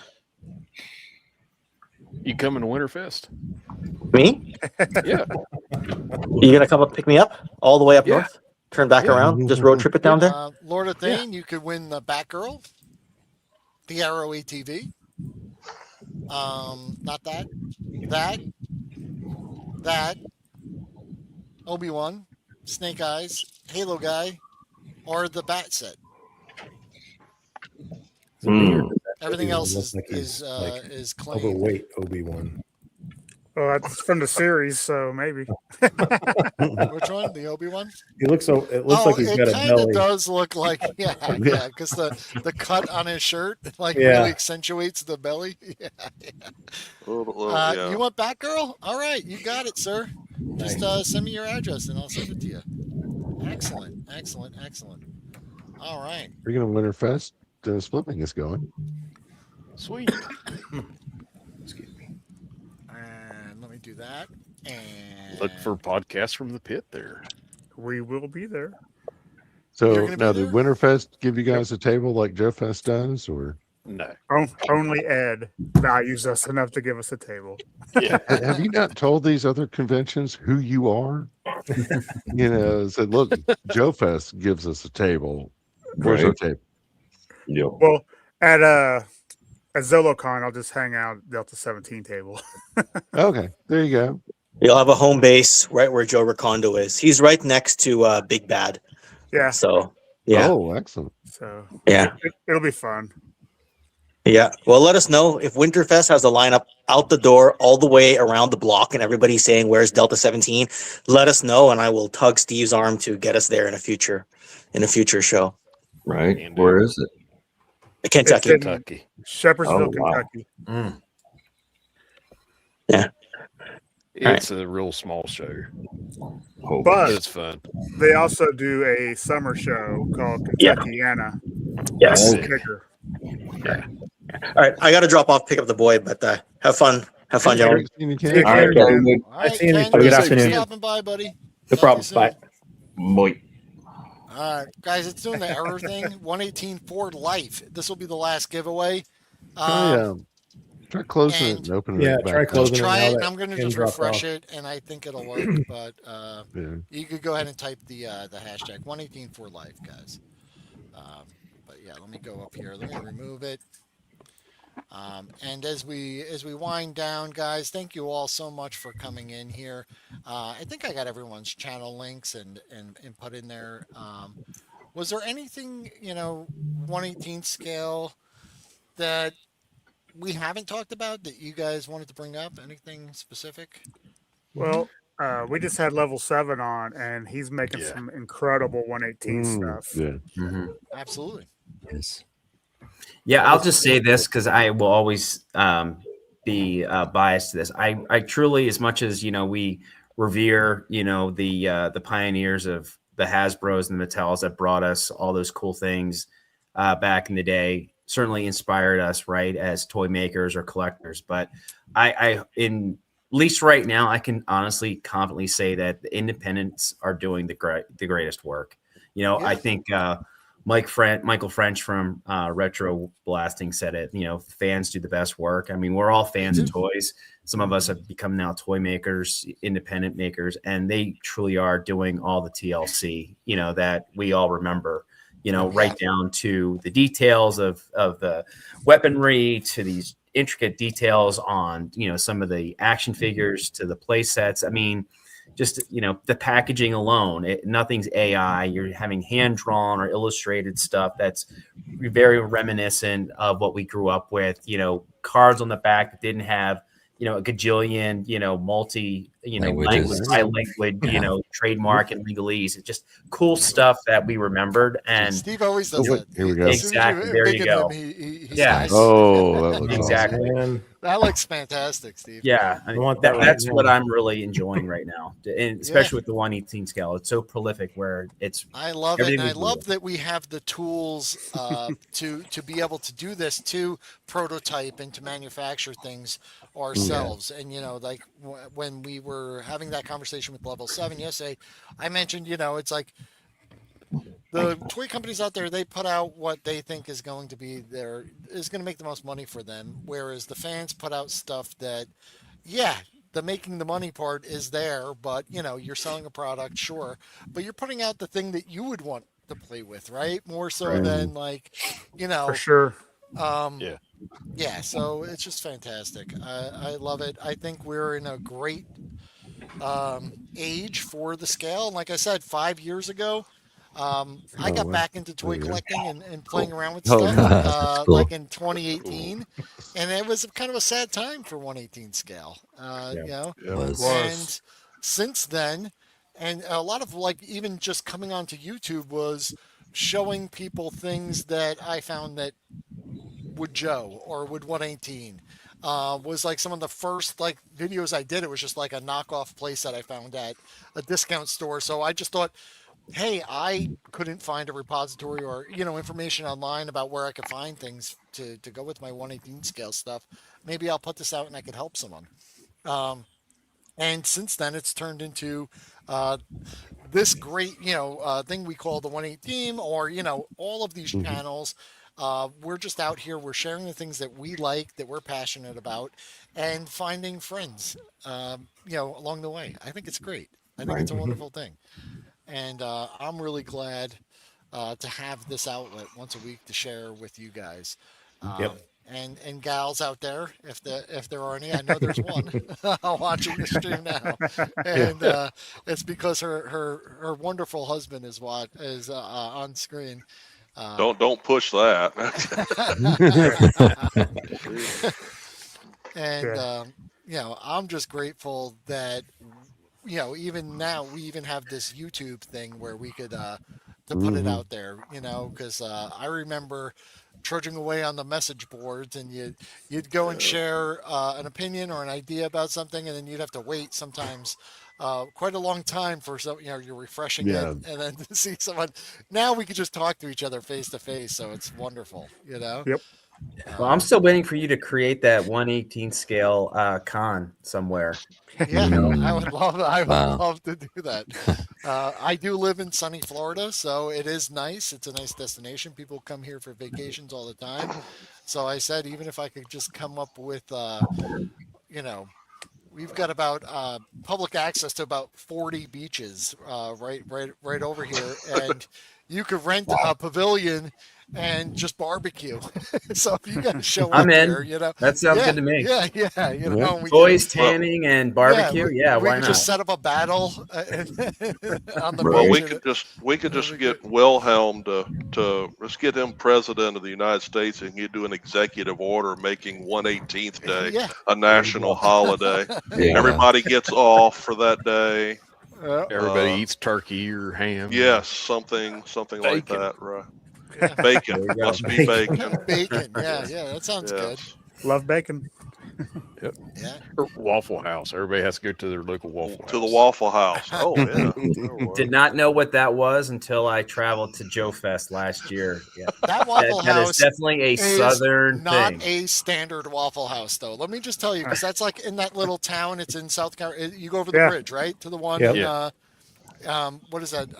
You coming to Winterfest? Me? Yeah. You gonna come up pick me up all the way up Yeah. north? Turn back around, just road trip it down there. Lord of Thane, you could win the Batgirl, the Arrow ATV. Not that, Obi-Wan, Snake Eyes, Halo Guy, or the Bat set. Everything else is claimed. Overweight Obi-Wan. Well, that's from the series, so maybe. Which one? The Obi-Wan? He looks so. It looks like he's got a It kind of belly. does look like, because the cut on his shirt really accentuates the belly. Yeah. You You want Batgirl? All right, you got it, sir. Just send me your address and I'll send it to you. Excellent. All right. We're going to Winterfest. Splipping is going. Sweet. And let me do that. And Look for podcasts from the pit there. We will be there. So now, did Winterfest give you guys a table like Joe Fest does, or no? Only Ed values us enough to give us a table. Yeah. Have you not told these other conventions who you are? Said, look, Joe Fest gives us a table. Where's our table? Yep. Well, at ZoloCon, I'll just hang out at Delta 17 table. Okay, there you go. You'll have a home base right where Joe Recondo is. He's right next to Big Bad. Yeah. So yeah. Oh, excellent. So yeah, it'll be fun. Yeah. Well, let us know if Winterfest has a lineup out the door all the way around the block and everybody's saying, where's Delta 17? Let us know and I will tug Steve's arm to get us there in a future show. Right. Where is it? Kentucky. Kentucky. Shepherdsville, Oh, wow. Kentucky. Yeah. It's a real small show. Oh, But it's fun. they also do a summer show called Yeah. Kentuckiana. Yes. Oh, Kicker. Yeah. All right. I got to drop off, pick up the boy, but have fun. Have fun, gentlemen. Take All care, right, Ken. Ken. All right, see you. Ken, Have a good thanks for afternoon. stopping by, buddy. No Talk problem. to you soon. Bye. boy. All right, guys, it's doing the error thing. 118 Ford Life. This will be the last giveaway. Try closing it and- and opening Yeah, it back try up. closing Just try now it, and that I'm going to Ken just dropped refresh off. it, and I think it'll work. But Yeah. you could go ahead and type the hashtag 118 for life, guys. But yeah, let me go up here. Let me remove it. And as we wind down, guys, thank you all so much for coming in here. I think I got everyone's channel links and put in there. Was there anything 118 scale that we haven't talked about that you guys wanted to bring up? Anything specific? Well, we just had level 7 on, and he's making some incredible 118 stuff. Yeah. Absolutely. Yes. Yeah, I'll just say this because I will always be biased to this. I truly, as much as we revere the pioneers of the Hasbros and the Mattels that brought us all those cool things back in the day, certainly inspired us, right, as toy makers or collectors. But I at least right now, I can honestly confidently say that the independents are doing the greatest work. I think Michael French from Retro Blasting said it. Fans do the best work. I mean, we're all fans of toys. Some of us have become now toy makers, independent makers, and they truly are doing all the TLC, that we all remember, right down to the details of the weaponry, to these intricate details on, some of the action figures, to the play sets. I mean, just, the packaging alone, nothing's AI. You're having hand-drawn or illustrated stuff that's very reminiscent of what we grew up with, cards on the back that didn't have, a gajillion, language, trademark and legalese. It's just cool stuff that we remembered. And Steve always does that. Here we go. Exactly. There you go. He's Yeah. nice. Oh, that looks Exactly. Man, That looks fantastic, Steve. Yeah, I want that right that's now. what I'm really enjoying right now, and especially with the 118 scale. It's so prolific where it's. I love it, everything and I is love real. that we have the tools to be able to do this, to prototype and to manufacture things ourselves. And like when we were having that conversation with Level 7 yesterday, I mentioned it's like the toy companies out there, they put out what they think is going to be is going to make the most money for them, whereas the fans put out stuff that, the making the money part is there, but you're selling a product, sure, but you're putting out the thing that you would want to play with, right? More so than like, For sure. yeah. So it's just fantastic. I love it. I think we're in a great age for the scale. And like I said, 5 years ago, I got back into toy collecting and playing around with stuff That's cool. like in 2018, and it was kind of a sad time for 118 scale. It was. And since then, and a lot of like even just coming onto YouTube was showing people things that I found that would Joe or would 118. Was like some of the first like videos I did. It was just like a knockoff place that I found at a discount store. So I just thought, hey, I couldn't find a repository or information online about where I could find things to go with my 118 scale stuff. Maybe I'll put this out and I could help someone. And since then, it's turned into this great thing we call the 118, or all of these channels. We're just out here. We're sharing the things that we like, that we're passionate about, and finding friends along the way. I think it's great. I think it's a wonderful thing. And I'm really glad to have this outlet once a week to share with you guys. Yep. And gals out there, if there are any, I know there's one watching the stream now, and it's because her wonderful husband is on screen. Don't push that. And I'm just grateful that even now we even have this YouTube thing where we could to put it out there, because I remember trudging away on the message boards, and you'd go and share an opinion or an idea about something, and then you'd have to wait sometimes quite a long time for you're refreshing it, and then to see someone. Now we could just talk to each other face to face, so it's wonderful. Yep. Well, I'm still waiting for you to create that 1/18 scale con somewhere. Yeah, I would love to do that. I do live in sunny Florida, so it is nice. It's a nice destination. People come here for vacations all the time. So I said, even if I could just come up with, we've got about public access to about 40 beaches right over here, and you could rent a pavilion and just barbecue. So if you got to show up here, that sounds good to me. Yeah, boys tanning and barbecue. We why could not? just set up a battle on the Well, beach. we could just get Wilhelm to let's get him president of the United States, and he'd do an executive order making 1/18th day a national holiday. Everybody gets off for that day. Everybody eats turkey or ham. Yes, something like that, right? Bacon must be bacon. Bacon, yeah, that sounds good. Love bacon. Yep. Yeah. Or Waffle House. Everybody has to go to their local Waffle House. To the Waffle House. Oh yeah. Did not know what that was until I traveled to Joe Fest last year. Yeah. That Waffle that House is definitely a southern not thing. a standard Waffle House, though. Let me just tell you, because that's like in that little town. It's in South Carolina. You go over the bridge, right, to the one. Yep. What is that?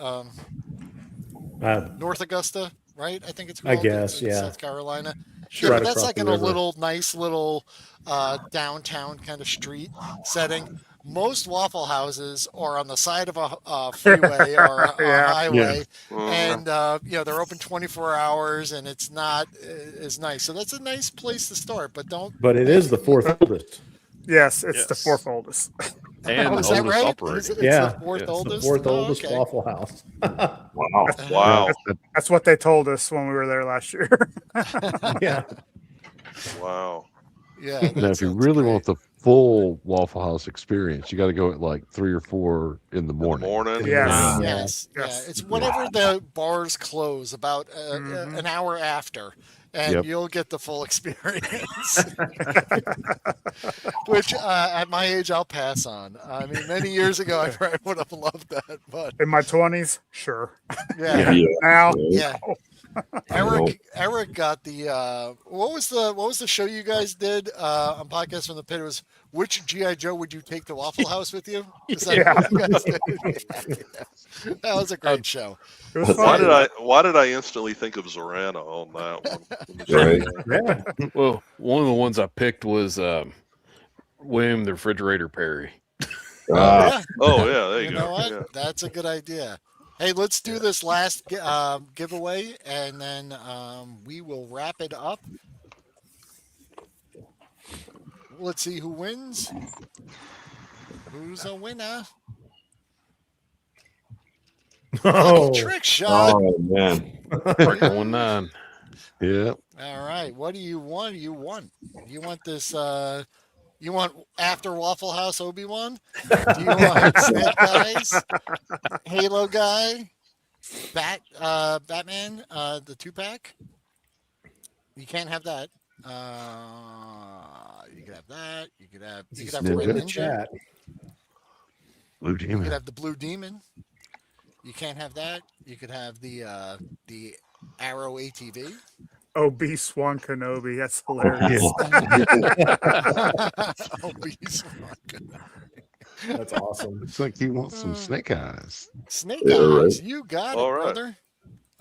North Augusta, right? I think it's I called. guess, in yeah. South Carolina. Sure. Yeah, Right but that's across like the in a river. nice little downtown kind of street setting. Most Waffle Houses are on the side of a freeway or a highway, and they're open 24 hours, and it's not as nice. So that's a nice place to start, but don't. But it is the fourth oldest. Yes, it's the fourth oldest. And is that oldest right? operating. It's Yeah. the fourth It's oldest. the fourth oldest okay. Waffle House. Wow. That's what they told us when we were there last year. Yeah. Wow. Yeah. Now, if you really want the full Waffle House experience, you got to go at like 3 or 4 in the morning. Yes. It's whenever the bars close, about an hour after, and you'll get the full experience. Which, at my age, I'll pass on. I mean, many years ago, I probably would have loved that, but in my 20s, sure. Yeah. Now, yeah. Eric got the what was the show you guys did on Podcast from the Pit? It was which G.I. Joe would you take to Waffle House with you? Is that what you guys did? That was a great show. It was fun. Why did I instantly think of Zorana on that one? Right. Well, one of the ones I picked was William the Refrigerator Perry. Oh yeah, there you go. You know what? Yeah. That's a good idea. Hey, let's do this last giveaway, and then we will wrap it up. Let's see who wins. Who's a winner? Trick shot. Oh man. 19. Yeah. All right. What do you want? You want this? You want after Waffle House Obi-Wan? Do you want Snake Eyes, Halo Guy, Batman, the 2-pack? You can't have that. You could have that. You could have Red Ninja. Blue Demon. You could have the Blue Demon. You can't have that. You could have the Arrow ATV. Obi-Wan Kenobi. That's hilarious. Obi-Wan Kenobi. That's awesome. It's like he wants some Snake Eyes. Snake Yeah, Eyes, right. you got All it, right. brother.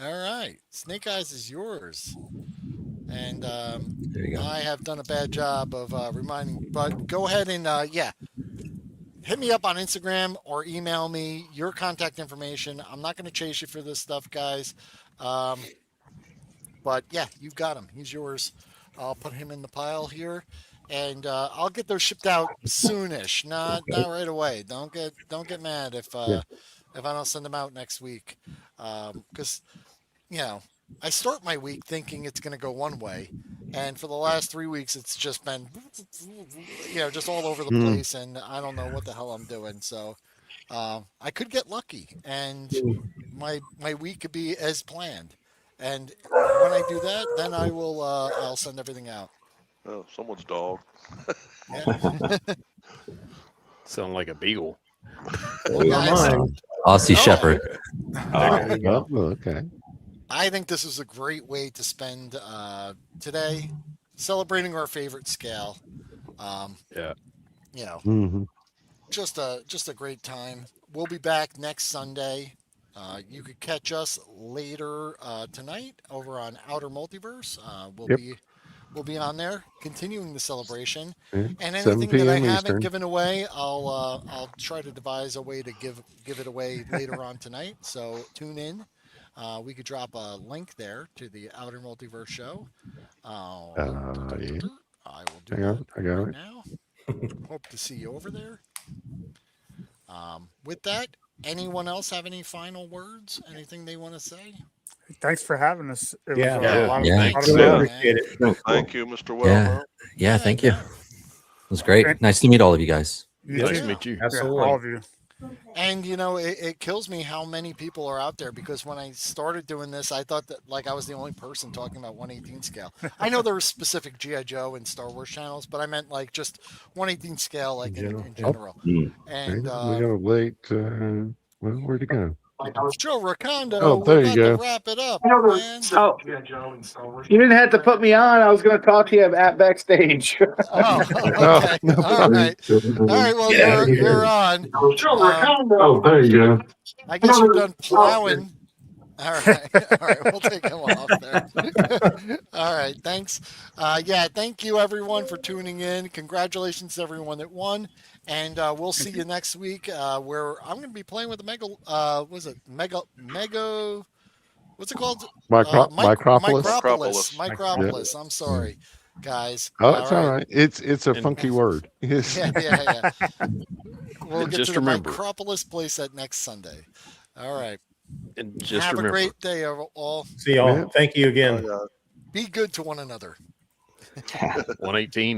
All right, Snake Eyes is yours. And There you go. I have done a bad job of reminding, but go ahead and hit me up on Instagram or email me your contact information. I'm not going to chase you for this stuff, guys. But yeah, you've got him. He's yours. I'll put him in the pile here, and I'll get those shipped out soonish. Not right away. Don't get mad if I don't send them out next week, because I start my week thinking it's going to go one way, and for the last 3 weeks it's just been just all over the place, and I don't know what the hell I'm doing. So I could get lucky, and my week could be as planned. And when I do that, then I will I'll send everything out. Oh, someone's dog. Yeah. Sound like a beagle. Well, guys, Aussie Shepherd. Okay. I think this is a great way to spend today, celebrating our favorite scale. Just a great time. We'll be back next Sunday. You could catch us later tonight over on Outer Multiverse. We'll be on there continuing the celebration. And anything that I haven't given away, I'll try to devise a way to give it away later on tonight. So tune in. We could drop a link there to the Outer Multiverse show. I will do that right now. Hope to see you over there. With that, anyone else have any final words? Anything they want to say? Thanks for having us. It Yeah. was a lot of Thanks. fun. Appreciate it. Thank you, Mr. Wellmer. Yeah, thank you. It was great. Nice to meet all of you guys. Nice to meet you. Absolutely. Yeah, all of you. And it kills me how many people are out there, because when I started doing this, I thought that I was the only person talking about 1/18 scale. I know there were specific G.I. Joe and Star Wars channels, but I meant just 1/18 scale, in general. And we got a late. Well, where'd he go? Joe Recondo. Oh, there you go. To wrap it up, You know, man. You didn't have to put me on. I was going to talk to you at backstage. Oh, okay. All right. All right. Well, you're on. Oh, there you go. I guess you're done plowing. All right. All right. We'll take him off there. All right. Thanks. Thank you, everyone, for tuning in. Congratulations to everyone that won. And we'll see you next week, where I'm going to be playing with the Mega. What's it called? Micropolis. Micropolis. I'm sorry, guys. Oh, it's all right. It's a funky word. Yeah. We'll get just to the remember, Micropolis playset next Sunday. All right. And just have remember, a great day, all. See y'all. Thank you again. Be good to one another. 118